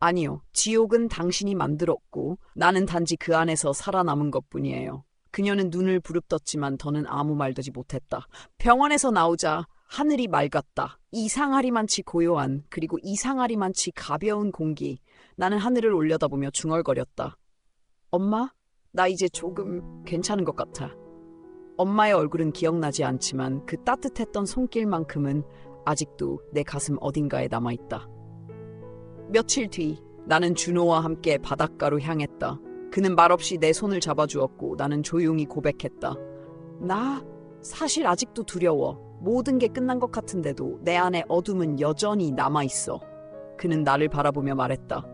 아니요, 지옥은 당신이 만들었고 나는 단지 그 안에서 살아남은 것뿐이에요. 그녀는 눈을 부릅떴지만 더는 아무 말도 하지 못했다. 병원에서 나오자 하늘이 맑았다. 이상하리만치 고요한 그리고 이상하리만치 가벼운 공기. 나는 하늘을 올려다보며 중얼거렸다. 엄마, 나 이제 조금 괜찮은 것 같아. 엄마의 얼굴은 기억나지 않지만 그 따뜻했던 손길만큼은 아직도 내 가슴 어딘가에 남아있다. 며칠 뒤 나는 준호와 함께 바닷가로 향했다. 그는 말없이 내 손을 잡아주었고 나는 조용히 고백했다. 나 사실 아직도 두려워. 모든 게 끝난 것 같은데도 내 안에 어둠은 여전히 남아있어. 그는 나를 바라보며 말했다.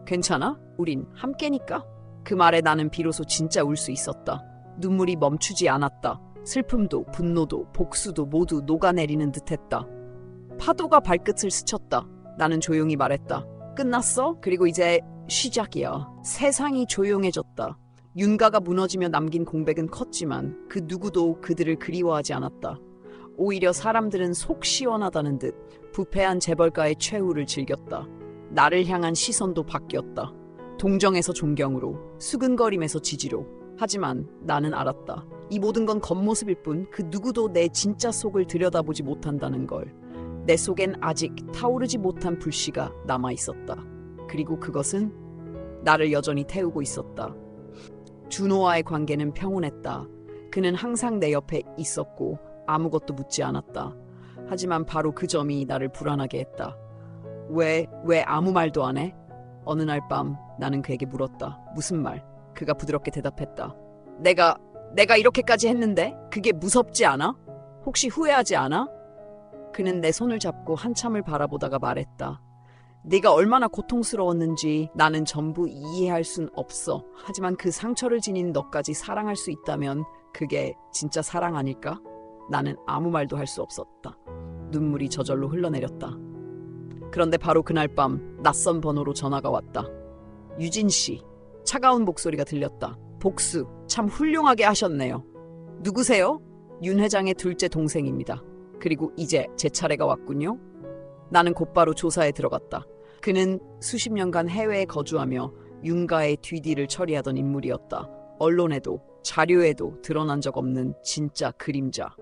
괜찮아? 우린 함께니까? 그 말에 나는 비로소 진짜 울 수 있었다. 눈물이 멈추지 않았다. 슬픔도 분노도 복수도 모두 녹아내리는 듯했다. 파도가 발끝을 스쳤다. 나는 조용히 말했다. 끝났어? 그리고 이제 시작이야. 세상이 조용해졌다. 윤가가 무너지며 남긴 공백은 컸지만 그 누구도 그들을 그리워하지 않았다. 오히려 사람들은 속 시원하다는 듯 부패한 재벌가의 최후를 즐겼다. 나를 향한 시선도 바뀌었다. 동정에서 존경으로, 수근거림에서 지지로. 하지만 나는 알았다. 이 모든 건 겉모습일 뿐 그 누구도 내 진짜 속을 들여다보지 못한다는 걸. 내 속엔 아직 타오르지 못한 불씨가 남아있었다. 그리고 그것은 나를 여전히 태우고 있었다. 준호와의 관계는 평온했다. 그는 항상 내 옆에 있었고 아무것도 묻지 않았다. 하지만 바로 그 점이 나를 불안하게 했다. 왜 아무 말도 안 해? 어느 날 밤 나는 그에게 물었다. 무슨 말? 그가 부드럽게 대답했다. 내가 이렇게까지 했는데 그게 무섭지 않아? 혹시 후회하지 않아? 그는 내 손을 잡고 한참을 바라보다가 말했다. 네가 얼마나 고통스러웠는지 나는 전부 이해할 순 없어. 하지만 그 상처를 지닌 너까지 사랑할 수 있다면 그게 진짜 사랑 아닐까? 나는 아무 말도 할 수 없었다. 눈물이 저절로 흘러내렸다. 그런데 바로 그날 밤 낯선 번호로 전화가 왔다. 유진 씨. 차가운 목소리가 들렸다. 복수 참 훌륭하게 하셨네요. 누구세요? 윤 회장의 둘째 동생입니다. 그리고 이제 제 차례가 왔군요. 나는 곧바로 조사에 들어갔다. 그는 수십 년간 해외에 거주하며 윤가의 뒤뒤를 처리하던 인물이었다. 언론에도 자료에도 드러난 적 없는 진짜 그림자.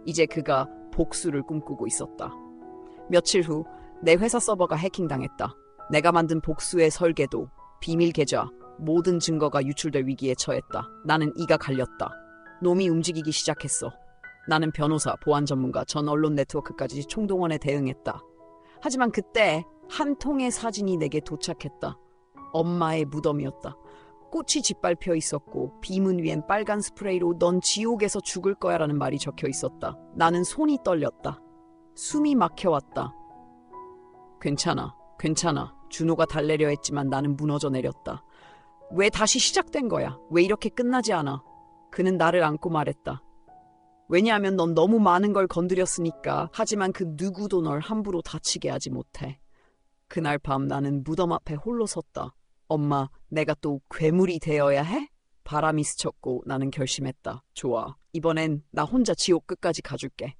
이제 그가 복수를 꿈꾸고 있었다. 며칠 후 내 회사 서버가 해킹당했다. 내가 만든 복수의 설계도, 비밀 계좌, 모든 증거가 유출될 위기에 처했다. 나는 이가 갈렸다. 놈이 움직이기 시작했어. 나는 변호사, 보안 전문가, 전 언론 네트워크까지 총동원에 대응했다. 하지만 그때 한 통의 사진이 내게 도착했다. 엄마의 무덤이었다. 꽃이 짓밟혀 있었고 비문 위엔 빨간 스프레이로 넌 지옥에서 죽을 거야 라는 말이 적혀 있었다. 나는 손이 떨렸다. 숨이 막혀왔다. 괜찮아. 준호가 달래려 했지만 나는 무너져 내렸다. 왜 다시 시작된 거야? 왜 이렇게 끝나지 않아? 그는 나를 안고 말했다. 왜냐하면 넌 너무 많은 걸 건드렸으니까. 하지만 그 누구도 널 함부로 다치게 하지 못해. 그날 밤 나는 무덤 앞에 홀로 섰다. 엄마, 내가 또 괴물이 되어야 해? 바람이 스쳤고 나는 결심했다. 좋아. 이번엔 나 혼자 지옥 끝까지 가줄게.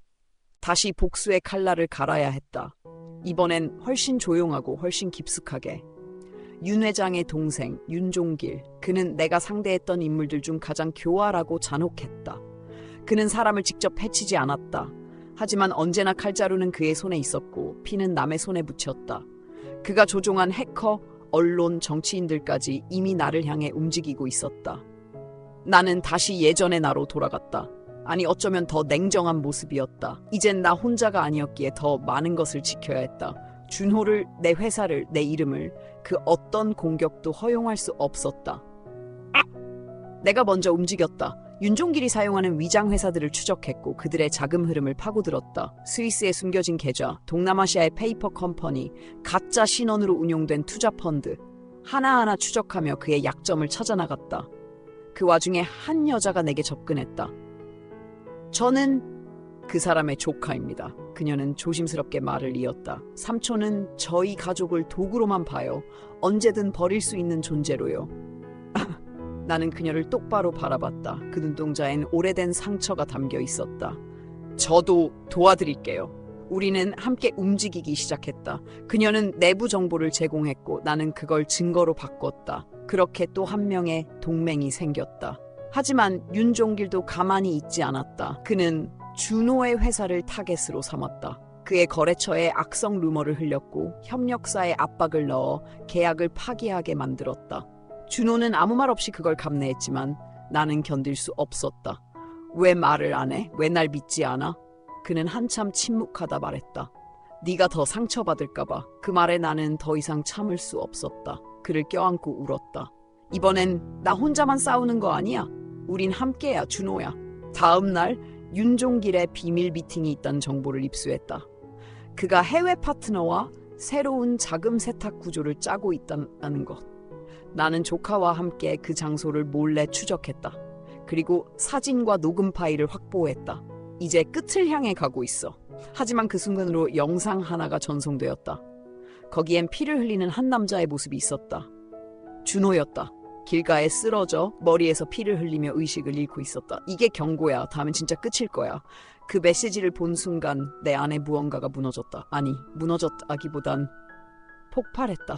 다시 복수의 칼날을 갈아야 했다. 이번엔 훨씬 조용하고 훨씬 깊숙하게. 윤 회장의 동생 윤종길. 그는 내가 상대했던 인물들 중 가장 교활하고 잔혹했다. 그는 사람을 직접 해치지 않았다. 하지만 언제나 칼자루는 그의 손에 있었고 피는 남의 손에 묻혔다. 그가 조종한 해커, 언론, 정치인들까지 이미 나를 향해 움직이고 있었다. 나는 다시 예전의 나로 돌아갔다. 아니 어쩌면 더 냉정한 모습이었다. 이젠 나 혼자가 아니었기에 더 많은 것을 지켜야 했다. 준호를, 내 회사를, 내 이름을, 그 어떤 공격도 허용할 수 없었다. 내가 먼저 움직였다. 윤종길이 사용하는 위장 회사들을 추적했고 그들의 자금 흐름을 파고들었다. 스위스에 숨겨진 계좌, 동남아시아의 페이퍼 컴퍼니, 가짜 신원으로 운용된 투자 펀드, 하나하나 추적하며 그의 약점을 찾아나갔다. 그 와중에 한 여자가 내게 접근했다. 저는 그 사람의 조카입니다. 그녀는 조심스럽게 말을 이었다. 삼촌은 저희 가족을 도구로만 봐요. 언제든 버릴 수 있는 존재로요. 나는 그녀를 똑바로 바라봤다. 그 눈동자엔 오래된 상처가 담겨 있었다. 저도 도와드릴게요. 우리는 함께 움직이기 시작했다. 그녀는 내부 정보를 제공했고 나는 그걸 증거로 바꿨다. 그렇게 또 한 명의 동맹이 생겼다. 하지만 윤종길도 가만히 있지 않았다. 그는 준호의 회사를 타겟으로 삼았다. 그의 거래처에 악성 루머를 흘렸고 협력사에 압박을 넣어 계약을 파기하게 만들었다. 준호는 아무 말 없이 그걸 감내했지만 나는 견딜 수 없었다. 왜 말을 안 해? 왜 날 믿지 않아? 그는 한참 침묵하다 말했다. 네가 더 상처받을까 봐. 그 말에 나는 더 이상 참을 수 없었다. 그를 껴안고 울었다. 이번엔 나 혼자만 싸우는 거 아니야. 우린 함께야, 준호야. 다음 날 윤종길의 비밀 미팅이 있다는 정보를 입수했다. 그가 해외 파트너와 새로운 자금 세탁 구조를 짜고 있다는 것. 나는 조카와 함께 그 장소를 몰래 추적했다. 그리고 사진과 녹음 파일을 확보했다. 이제 끝을 향해 가고 있어. 하지만 그 순간으로 영상 하나가 전송되었다. 거기엔 피를 흘리는 한 남자의 모습이 있었다. 준호였다. 길가에 쓰러져 머리에서 피를 흘리며 의식을 잃고 있었다. 이게 경고야. 다음엔 진짜 끝일 거야. 그 메시지를 본 순간 내 안에 무언가가 무너졌다. 아니, 무너졌다기보단 폭발했다.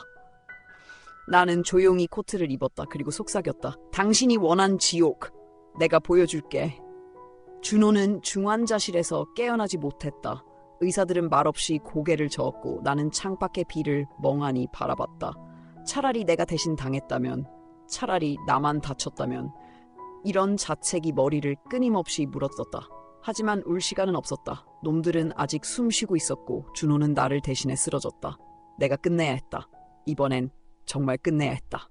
나는 조용히 코트를 입었다. 그리고 속삭였다. 당신이 원한 지옥, 내가 보여줄게. 준호는 중환자실에서 깨어나지 못했다. 의사들은 말없이 고개를 저었고 나는 창밖의 비를 멍하니 바라봤다. 차라리 내가 대신 당했다면, 차라리 나만 다쳤다면. 이런 자책이 머리를 끊임없이 물었었다. 하지만 울 시간은 없었다. 놈들은 아직 숨 쉬고 있었고 준호는 나를 대신해 쓰러졌다. 내가 끝내야 했다. 이번엔 정말 끝내야 했다.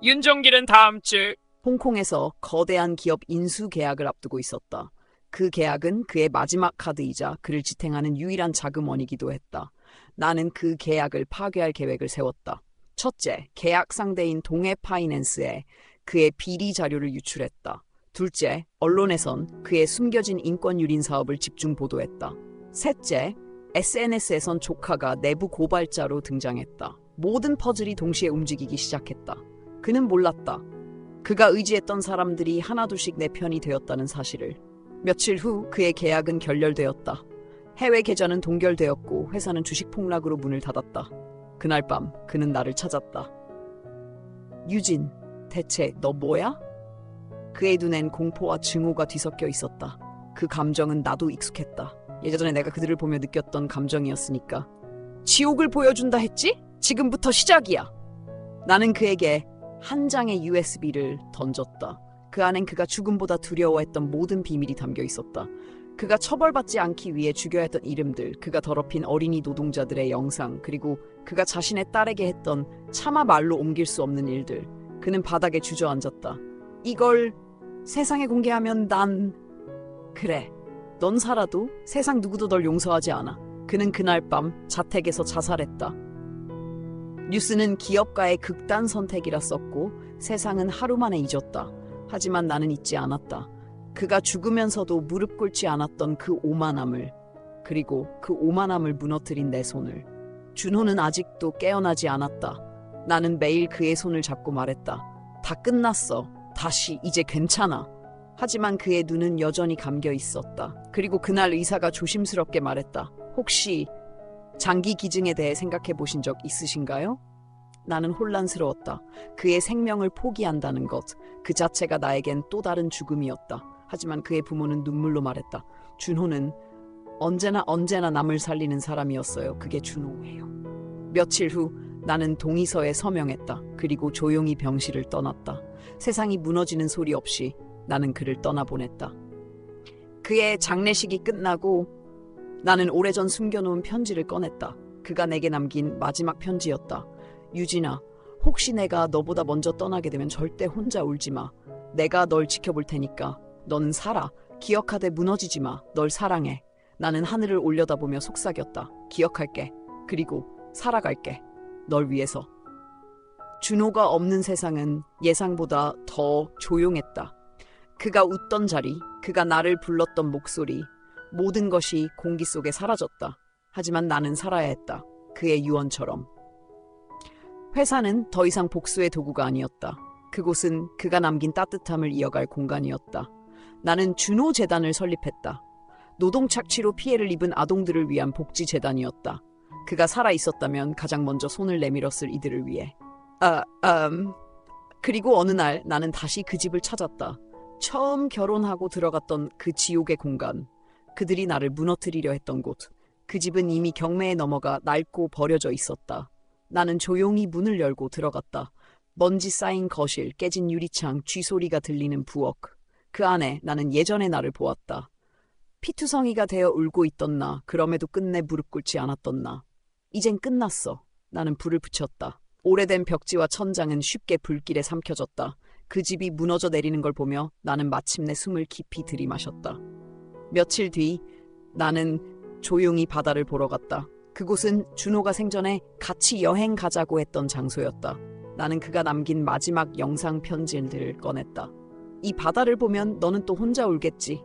윤종길은 다음 주 홍콩에서 거대한 기업 인수 계약을 앞두고 있었다. 그 계약은 그의 마지막 카드이자 그를 지탱하는 유일한 자금원이기도 했다. 나는 그 계약을 파괴할 계획을 세웠다. 첫째, 계약 상대인 동해 파이낸스에 그의 비리 자료를 유출했다. 둘째, 언론에선 그의 숨겨진 인권 유린 사업을 집중 보도했다. 셋째, SNS에선 조카가 내부 고발자로 등장했다. 모든 퍼즐이 동시에 움직이기 시작했다. 그는 몰랐다. 그가 의지했던 사람들이 하나둘씩 내 편이 되었다는 사실을. 며칠 후 그의 계약은 결렬되었다. 해외 계좌는 동결되었고 회사는 주식 폭락으로 문을 닫았다. 그날 밤 그는 나를 찾았다. 유진, 대체 너 뭐야? 그의 눈엔 공포와 증오가 뒤섞여 있었다. 그 감정은 나도 익숙했다. 예전에 내가 그들을 보며 느꼈던 감정이었으니까. 지옥을 보여준다 했지? 지금부터 시작이야. 나는 그에게 한 장의 USB를 던졌다. 그 안엔 그가 죽음보다 두려워했던 모든 비밀이 담겨 있었다. 그가 처벌받지 않기 위해 죽여야 했던 이름들, 그가 더럽힌 어린이 노동자들의 영상, 그리고 그가 자신의 딸에게 했던 차마 말로 옮길 수 없는 일들. 그는 바닥에 주저앉았다. 이걸 세상에 공개하면 난... 그래, 넌 살아도 세상 누구도 널 용서하지 않아. 그는 그날 밤 자택에서 자살했다. 뉴스는 기업가의 극단 선택이라 썼고 세상은 하루 만에 잊었다. 하지만 나는 잊지 않았다. 그가 죽으면서도 무릎 꿇지 않았던 그 오만함을, 그리고 그 오만함을 무너뜨린 내 손을. 준호는 아직도 깨어나지 않았다. 나는 매일 그의 손을 잡고 말했다. 다 끝났어. 다시, 이제 괜찮아. 하지만 그의 눈은 여전히 감겨 있었다. 그리고 그날 의사가 조심스럽게 말했다. 혹시 장기 기증에 대해 생각해 보신 적 있으신가요? 나는 혼란스러웠다. 그의 생명을 포기한다는 것, 그 자체가 나에겐 또 다른 죽음이었다. 하지만 그의 부모는 눈물로 말했다. 준호는 언제나 남을 살리는 사람이었어요. 그게 준호예요. 며칠 후 나는 동의서에 서명했다. 그리고 조용히 병실을 떠났다. 세상이 무너지는 소리 없이 나는 그를 떠나보냈다. 그의 장례식이 끝나고 나는 오래전 숨겨놓은 편지를 꺼냈다. 그가 내게 남긴 마지막 편지였다. 유진아, 혹시 내가 너보다 먼저 떠나게 되면 절대 혼자 울지 마. 내가 널 지켜볼 테니까. 너는 살아. 기억하되 무너지지 마. 널 사랑해. 나는 하늘을 올려다보며 속삭였다. 기억할게. 그리고 살아갈게. 널 위해서. 준호가 없는 세상은 예상보다 더 조용했다. 그가 웃던 자리, 그가 나를 불렀던 목소리, 모든 것이 공기 속에 사라졌다. 하지만 나는 살아야 했다. 그의 유언처럼. 회사는 더 이상 복수의 도구가 아니었다. 그곳은 그가 남긴 따뜻함을 이어갈 공간이었다. 나는 준호 재단을 설립했다. 노동 착취로 피해를 입은 아동들을 위한 복지재단이었다. 그가 살아 있었다면 가장 먼저 손을 내밀었을 이들을 위해. 그리고 어느 날 나는 다시 그 집을 찾았다. 처음 결혼하고 들어갔던 그 지옥의 공간. 그들이 나를 무너뜨리려 했던 곳. 그 집은 이미 경매에 넘어가 낡고 버려져 있었다. 나는 조용히 문을 열고 들어갔다. 먼지 쌓인 거실, 깨진 유리창, 쥐소리가 들리는 부엌. 그 안에 나는 예전의 나를 보았다. 피투성이가 되어 울고 있던 나, 그럼에도 끝내 무릎 꿇지 않았던 나. 이젠 끝났어. 나는 불을 붙였다. 오래된 벽지와 천장은 쉽게 불길에 삼켜졌다. 그 집이 무너져 내리는 걸 보며 나는 마침내 숨을 깊이 들이마셨다. 며칠 뒤 나는 조용히 바다를 보러 갔다. 그곳은 준호가 생전에 같이 여행 가자고 했던 장소였다. 나는 그가 남긴 마지막 영상 편지들을 꺼냈다. 이 바다를 보면 너는 또 혼자 울겠지.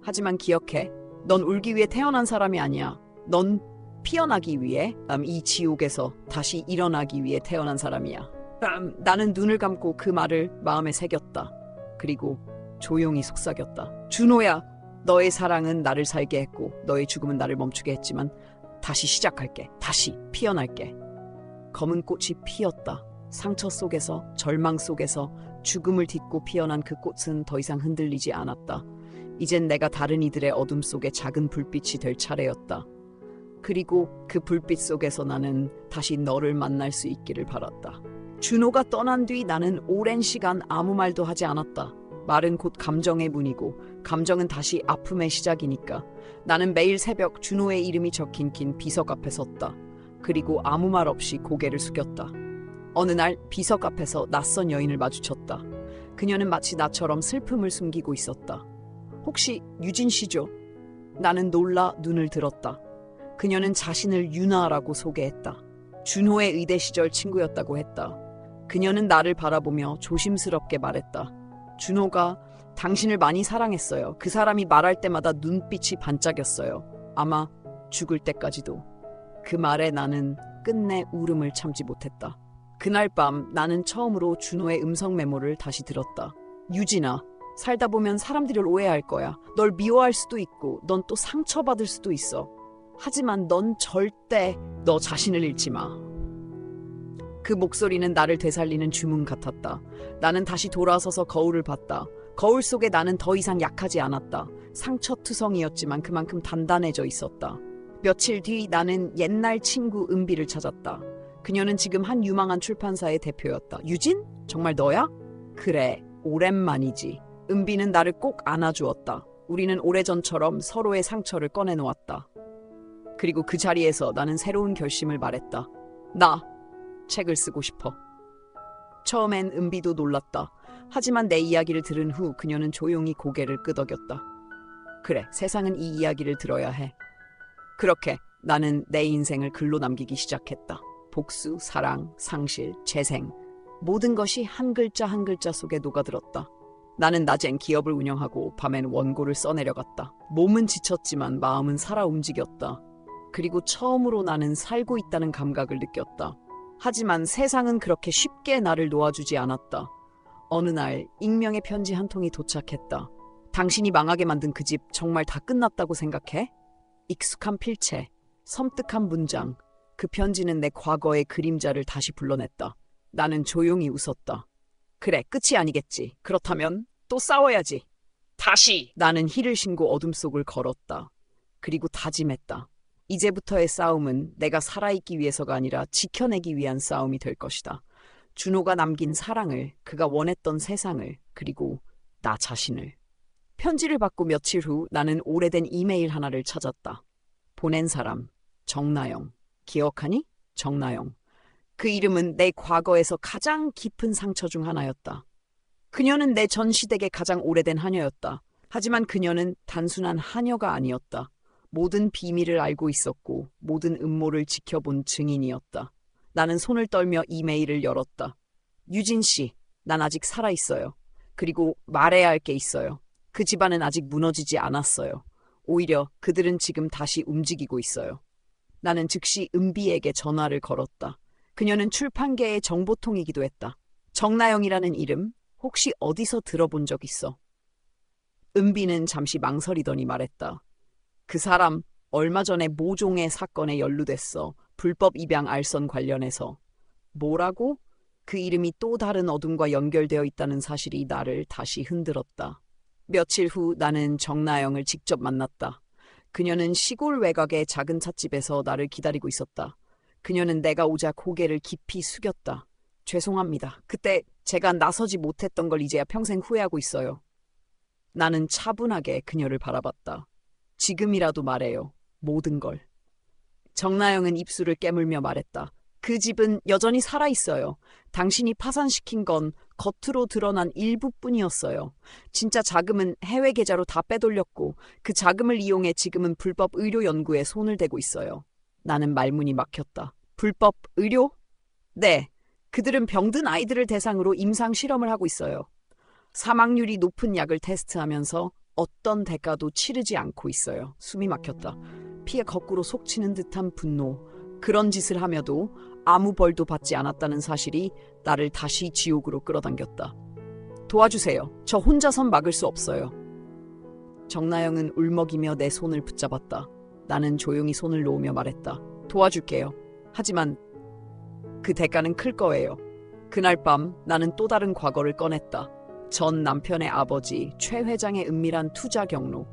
하지만 기억해. 넌 울기 위해 태어난 사람이 아니야. 넌 피어나기 위해, 이 지옥에서 다시 일어나기 위해 태어난 사람이야. 나는 눈을 감고 그 말을 마음에 새겼다. 그리고 조용히 속삭였다. 준호야, 너의 사랑은 나를 살게 했고 너의 죽음은 나를 멈추게 했지만 다시 시작할게. 다시 피어날게. 검은 꽃이 피었다. 상처 속에서, 절망 속에서 죽음을 딛고 피어난 그 꽃은 더 이상 흔들리지 않았다. 이젠 내가 다른 이들의 어둠 속에 작은 불빛이 될 차례였다. 그리고 그 불빛 속에서 나는 다시 너를 만날 수 있기를 바랐다. 준호가 떠난 뒤 나는 오랜 시간 아무 말도 하지 않았다. 말은 곧 감정의 문이고 감정은 다시 아픔의 시작이니까. 나는 매일 새벽 준호의 이름이 적힌 긴 비석 앞에 섰다. 그리고 아무 말 없이 고개를 숙였다. 어느 날 비석 앞에서 낯선 여인을 마주쳤다. 그녀는 마치 나처럼 슬픔을 숨기고 있었다. 혹시 유진 씨죠? 나는 놀라 눈을 들었다. 그녀는 자신을 유나라고 소개했다. 준호의 의대 시절 친구였다고 했다. 그녀는 나를 바라보며 조심스럽게 말했다. 준호가 당신을 많이 사랑했어요. 그 사람이 말할 때마다 눈빛이 반짝였어요. 아마 죽을 때까지도. 그 말에 나는 끝내 울음을 참지 못했다. 그날 밤 나는 처음으로 준호의 음성 메모를 다시 들었다. 유진아, 살다 보면 사람들을 오해할 거야. 널 미워할 수도 있고 넌 또 상처받을 수도 있어. 하지만 넌 절대 너 자신을 잃지 마. 그 목소리는 나를 되살리는 주문 같았다. 나는 다시 돌아서서 거울을 봤다. 거울 속에 나는 더 이상 약하지 않았다. 상처투성이었지만 그만큼 단단해져 있었다. 며칠 뒤 나는 옛날 친구 은비를 찾았다. 그녀는 지금 한 유망한 출판사의 대표였다. 유진? 정말 너야? 그래, 오랜만이지. 은비는 나를 꼭 안아주었다. 우리는 오래전처럼 서로의 상처를 꺼내놓았다. 그리고 그 자리에서 나는 새로운 결심을 말했다. 나 책을 쓰고 싶어. 처음엔 은비도 놀랐다. 하지만 내 이야기를 들은 후 그녀는 조용히 고개를 끄덕였다. 그래, 세상은 이 이야기를 들어야 해. 그렇게 나는 내 인생을 글로 남기기 시작했다. 복수, 사랑, 상실, 재생, 모든 것이 한 글자 한 글자 속에 녹아들었다. 나는 낮엔 기업을 운영하고 밤엔 원고를 써내려갔다. 몸은 지쳤지만 마음은 살아 움직였다. 그리고 처음으로 나는 살고 있다는 감각을 느꼈다. 하지만 세상은 그렇게 쉽게 나를 놓아주지 않았다. 어느 날 익명의 편지 한 통이 도착했다. 당신이 망하게 만든 그 집 정말 다 끝났다고 생각해? 익숙한 필체, 섬뜩한 문장. 그 편지는 내 과거의 그림자를 다시 불러냈다. 나는 조용히 웃었다. 그래, 끝이 아니겠지. 그렇다면 또 싸워야지. 다시. 나는 힐을 신고 어둠 속을 걸었다. 그리고 다짐했다. 이제부터의 싸움은 내가 살아있기 위해서가 아니라 지켜내기 위한 싸움이 될 것이다. 준호가 남긴 사랑을, 그가 원했던 세상을, 그리고 나 자신을. 편지를 받고 며칠 후 나는 오래된 이메일 하나를 찾았다. 보낸 사람, 정나영. 기억하니? 정나영. 그 이름은 내 과거에서 가장 깊은 상처 중 하나였다. 그녀는 내 전 시댁의 가장 오래된 하녀였다. 하지만 그녀는 단순한 하녀가 아니었다. 모든 비밀을 알고 있었고 모든 음모를 지켜본 증인이었다. 나는 손을 떨며 이메일을 열었다. 유진 씨, 난 아직 살아있어요. 그리고 말해야 할 게 있어요. 그 집안은 아직 무너지지 않았어요. 오히려 그들은 지금 다시 움직이고 있어요. 나는 즉시 은비에게 전화를 걸었다. 그녀는 출판계의 정보통이기도 했다. 정나영이라는 이름 혹시 어디서 들어본 적 있어? 은비는 잠시 망설이더니 말했다. 그 사람 얼마 전에 모종의 사건에 연루됐어. 불법 입양 알선 관련해서. 뭐라고? 그 이름이 또 다른 어둠과 연결되어 있다는 사실이 나를 다시 흔들었다. 며칠 후 나는 정나영을 직접 만났다. 그녀는 시골 외곽의 작은 찻집에서 나를 기다리고 있었다. 그녀는 내가 오자 고개를 깊이 숙였다. 죄송합니다. 그때 제가 나서지 못했던 걸 이제야 평생 후회하고 있어요. 나는 차분하게 그녀를 바라봤다. 지금이라도 말해요. 모든 걸. 정나영은 입술을 깨물며 말했다. 그 집은 여전히 살아있어요. 당신이 파산시킨 건 겉으로 드러난 일부뿐이었어요. 진짜 자금은 해외 계좌로 다 빼돌렸고 그 자금을 이용해 지금은 불법 의료 연구에 손을 대고 있어요. 나는 말문이 막혔다. 불법 의료? 네. 그들은 병든 아이들을 대상으로 임상 실험을 하고 있어요. 사망률이 높은 약을 테스트하면서 어떤 대가도 치르지 않고 있어요. 숨이 막혔다. 피에 거꾸로 속치는 듯한 분노. 그런 짓을 하며도 아무 벌도 받지 않았다는 사실이 나를 다시 지옥으로 끌어당겼다. 도와주세요. 저 혼자선 막을 수 없어요. 정나영은 울먹이며 내 손을 붙잡았다. 나는 조용히 손을 놓으며 말했다. 도와줄게요. 하지만 그 대가는 클 거예요. 그날 밤 나는 또 다른 과거를 꺼냈다. 전 남편의 아버지 최 회장의 은밀한 투자 경로.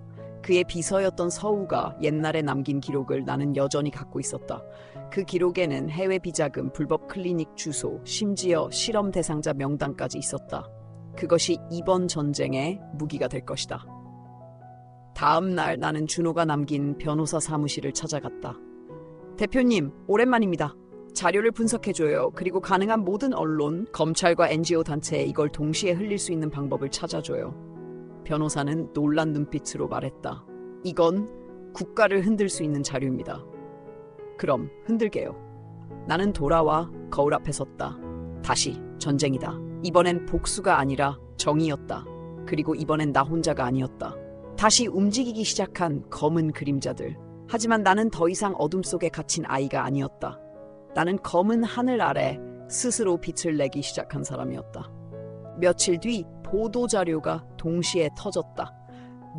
그의 비서였던 서우가 옛날에 남긴 기록을 나는 여전히 갖고 있었다. 그 기록에는 해외 비자금, 불법 클리닉 주소, 심지어 실험 대상자 명단까지 있었다. 그것이 이번 전쟁의 무기가 될 것이다. 다음 날 나는 준호가 남긴 변호사 사무실을 찾아갔다. 대표님, 오랜만입니다. 자료를 분석해줘요. 그리고 가능한 모든 언론, 검찰과 NGO 단체에 이걸 동시에 흘릴 수 있는 방법을 찾아줘요. 변호사는 놀란 눈빛으로 말했다. 이건 국가를 흔들 수 있는 자료입니다. 그럼 흔들게요. 나는 돌아와 거울 앞에 섰다. 다시 전쟁이다. 이번엔 복수가 아니라 정의였다. 그리고 이번엔 나 혼자가 아니었다. 다시 움직이기 시작한 검은 그림자들. 하지만 나는 더 이상 어둠 속에 갇힌 아이가 아니었다. 나는 검은 하늘 아래 스스로 빛을 내기 시작한 사람이었다. 며칠 뒤 보도자료가 동시에 터졌다.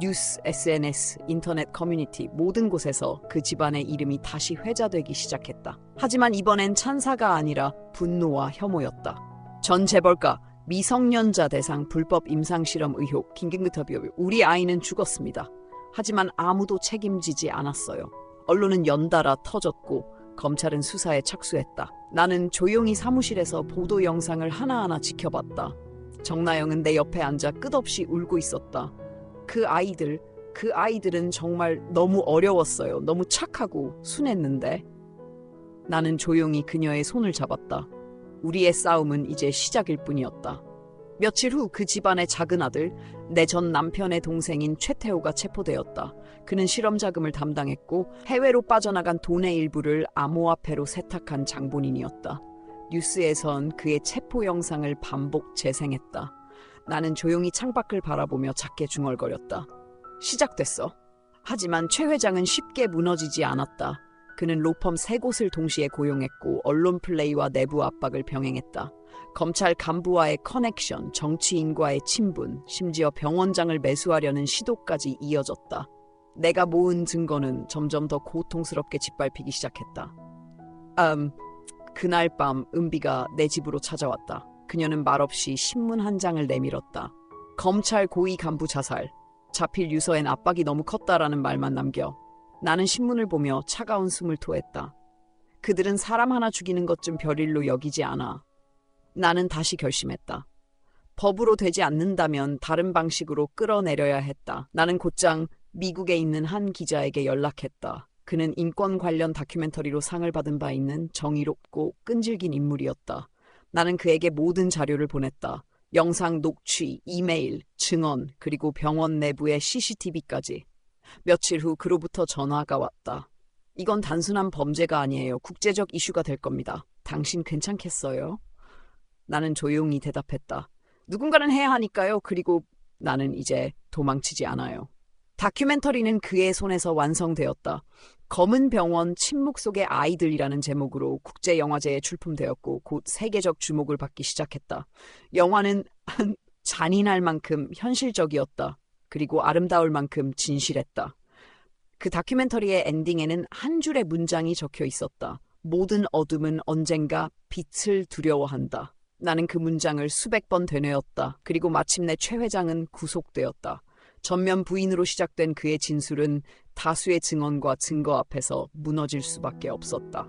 뉴스, SNS, 인터넷 커뮤니티 모든 곳에서 그 집안의 이름이 다시 회자되기 시작했다. 하지만 이번엔 찬사가 아니라 분노와 혐오였다. 전 재벌가 미성년자 대상 불법 임상실험 의혹 긴급인터뷰. 우리 아이는 죽었습니다. 하지만 아무도 책임지지 않았어요. 언론은 연달아 터졌고 검찰은 수사에 착수했다. 나는 조용히 사무실에서 보도 영상을 하나하나 지켜봤다. 정나영은 내 옆에 앉아 끝없이 울고 있었다. 그 아이들은 정말 너무 어려웠어요. 너무 착하고 순했는데. 나는 조용히 그녀의 손을 잡았다. 우리의 싸움은 이제 시작일 뿐이었다. 며칠 후 그 집안의 작은 아들, 내 전 남편의 동생인 최태호가 체포되었다. 그는 실험 자금을 담당했고 해외로 빠져나간 돈의 일부를 암호화폐로 세탁한 장본인이었다. 뉴스에선 그의 체포 영상을 반복 재생했다. 나는 조용히 창밖을 바라보며 작게 중얼거렸다. 시작됐어. 하지만 최 회장은 쉽게 무너지지 않았다. 그는 로펌 3곳을 동시에 고용했고 언론 플레이와 내부 압박을 병행했다. 검찰 간부와의 커넥션, 정치인과의 친분, 심지어 병원장을 매수하려는 시도까지 이어졌다. 내가 모은 증거는 점점 더 고통스럽게 짓밟히기 시작했다. 그날 밤 은비가 내 집으로 찾아왔다. 그녀는 말없이 신문 한 장을 내밀었다. 검찰 고위 간부 자살, 자필 유서엔 압박이 너무 컸다라는 말만 남겨. 나는 신문을 보며 차가운 숨을 토했다. 그들은 사람 하나 죽이는 것 좀 별일로 여기지 않아. 나는 다시 결심했다. 법으로 되지 않는다면 다른 방식으로 끌어내려야 했다. 나는 곧장 미국에 있는 한 기자에게 연락했다. 그는 인권 관련 다큐멘터리로 상을 받은 바 있는 정의롭고 끈질긴 인물이었다. 나는 그에게 모든 자료를 보냈다. 영상 녹취, 이메일, 증언, 그리고 병원 내부의 CCTV까지. 며칠 후 그로부터 전화가 왔다. 이건 단순한 범죄가 아니에요. 국제적 이슈가 될 겁니다. 당신 괜찮겠어요? 나는 조용히 대답했다. 누군가는 해야 하니까요. 그리고 나는 이제 도망치지 않아요. 다큐멘터리는 그의 손에서 완성되었다. 검은 병원 침묵 속의 아이들이라는 제목으로 국제영화제에 출품되었고 곧 세계적 주목을 받기 시작했다. 영화는 잔인할 만큼 현실적이었다. 그리고 아름다울 만큼 진실했다. 그 다큐멘터리의 엔딩에는 한 줄의 문장이 적혀 있었다. 모든 어둠은 언젠가 빛을 두려워한다. 나는 그 문장을 수백 번 되뇌었다. 그리고 마침내 최 회장은 구속되었다. 전면 부인으로 시작된 그의 진술은 다수의 증언과 증거 앞에서 무너질 수밖에 없었다.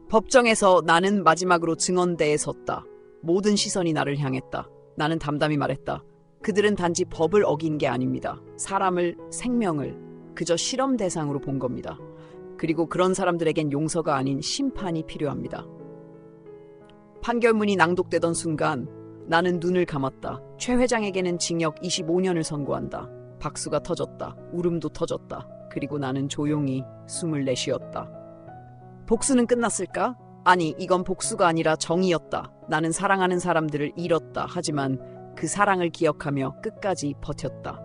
법정에서 나는 마지막으로 증언대에 섰다. 모든 시선이 나를 향했다. 나는 담담히 말했다. 그들은 단지 법을 어긴 게 아닙니다. 사람을, 생명을 그저 실험 대상으로 본 겁니다. 그리고 그런 사람들에겐 용서가 아닌 심판이 필요합니다. 판결문이 낭독되던 순간 나는 눈을 감았다. 최 회장에게는 징역 25년을 선고한다. 박수가 터졌다. 울음도 터졌다. 그리고 나는 조용히 숨을 내쉬었다. 복수는 끝났을까? 아니, 이건 복수가 아니라 정의였다. 나는 사랑하는 사람들을 잃었다. 하지만 그 사랑을 기억하며 끝까지 버텼다.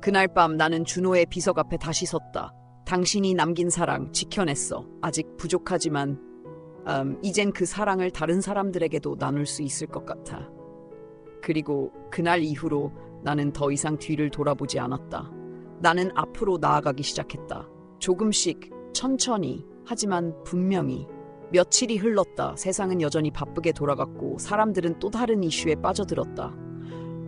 그날 밤 나는 준호의 비석 앞에 다시 섰다. 당신이 남긴 사랑 지켜냈어. 아직 부족하지만 이젠 그 사랑을 다른 사람들에게도 나눌 수 있을 것 같아. 그리고 그날 이후로 나는 더 이상 뒤를 돌아보지 않았다. 나는 앞으로 나아가기 시작했다. 조금씩, 천천히, 하지만 분명히. 며칠이 흘렀다. 세상은 여전히 바쁘게 돌아갔고 사람들은 또 다른 이슈에 빠져들었다.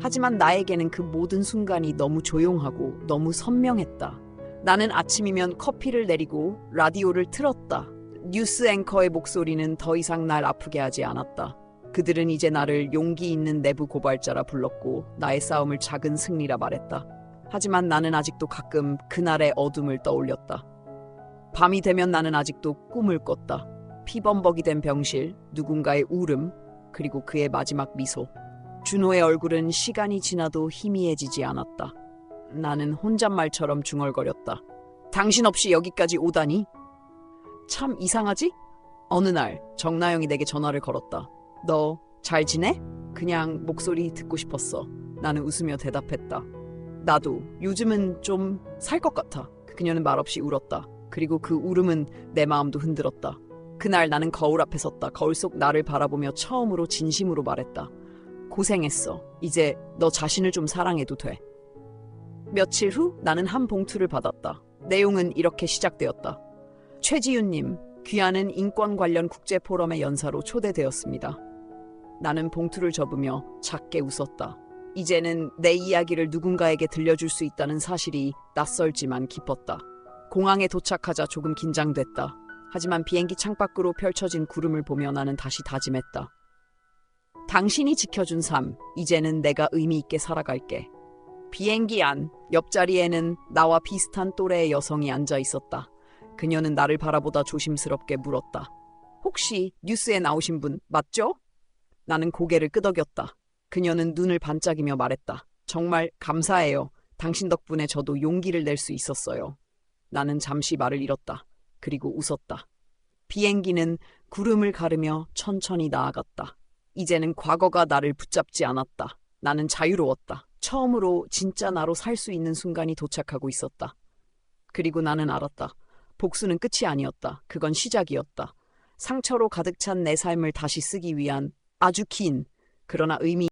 하지만 나에게는 그 모든 순간이 너무 조용하고 너무 선명했다. 나는 아침이면 커피를 내리고 라디오를 틀었다. 뉴스 앵커의 목소리는 더 이상 날 아프게 하지 않았다. 그들은 이제 나를 용기 있는 내부 고발자라 불렀고 나의 싸움을 작은 승리라 말했다. 하지만 나는 아직도 가끔 그날의 어둠을 떠올렸다. 밤이 되면 나는 아직도 꿈을 꿨다. 피범벅이 된 병실, 누군가의 울음, 그리고 그의 마지막 미소. 준호의 얼굴은 시간이 지나도 희미해지지 않았다. 나는 혼잣말처럼 중얼거렸다. 당신 없이 여기까지 오다니? 참 이상하지? 어느 날 정나영이 내게 전화를 걸었다. 너 잘 지내? 그냥 목소리 듣고 싶었어. 나는 웃으며 대답했다. 나도 요즘은 좀 살 것 같아. 그녀는 말없이 울었다. 그리고 그 울음은 내 마음도 흔들었다. 그날 나는 거울 앞에 섰다. 거울 속 나를 바라보며 처음으로 진심으로 말했다. 고생했어. 이제 너 자신을 좀 사랑해도 돼. 며칠 후 나는 한 봉투를 받았다. 내용은 이렇게 시작되었다. 최지윤님, 귀하는 인권 관련 국제포럼의 연사로 초대되었습니다. 나는 봉투를 접으며 작게 웃었다. 이제는 내 이야기를 누군가에게 들려줄 수 있다는 사실이 낯설지만 기뻤다. 공항에 도착하자 조금 긴장됐다. 하지만 비행기 창밖으로 펼쳐진 구름을 보며 나는 다시 다짐했다. 당신이 지켜준 삶, 이제는 내가 의미 있게 살아갈게. 비행기 안, 옆자리에는 나와 비슷한 또래의 여성이 앉아 있었다. 그녀는 나를 바라보다 조심스럽게 물었다. 혹시 뉴스에 나오신 분 맞죠? 나는 고개를 끄덕였다. 그녀는 눈을 반짝이며 말했다. 정말 감사해요. 당신 덕분에 저도 용기를 낼 수 있었어요. 나는 잠시 말을 잃었다. 그리고 웃었다. 비행기는 구름을 가르며 천천히 나아갔다. 이제는 과거가 나를 붙잡지 않았다. 나는 자유로웠다. 처음으로 진짜 나로 살 수 있는 순간이 도착하고 있었다. 그리고 나는 알았다. 복수는 끝이 아니었다. 그건 시작이었다. 상처로 가득 찬 내 삶을 다시 쓰기 위한 아주 긴, 그러나 의미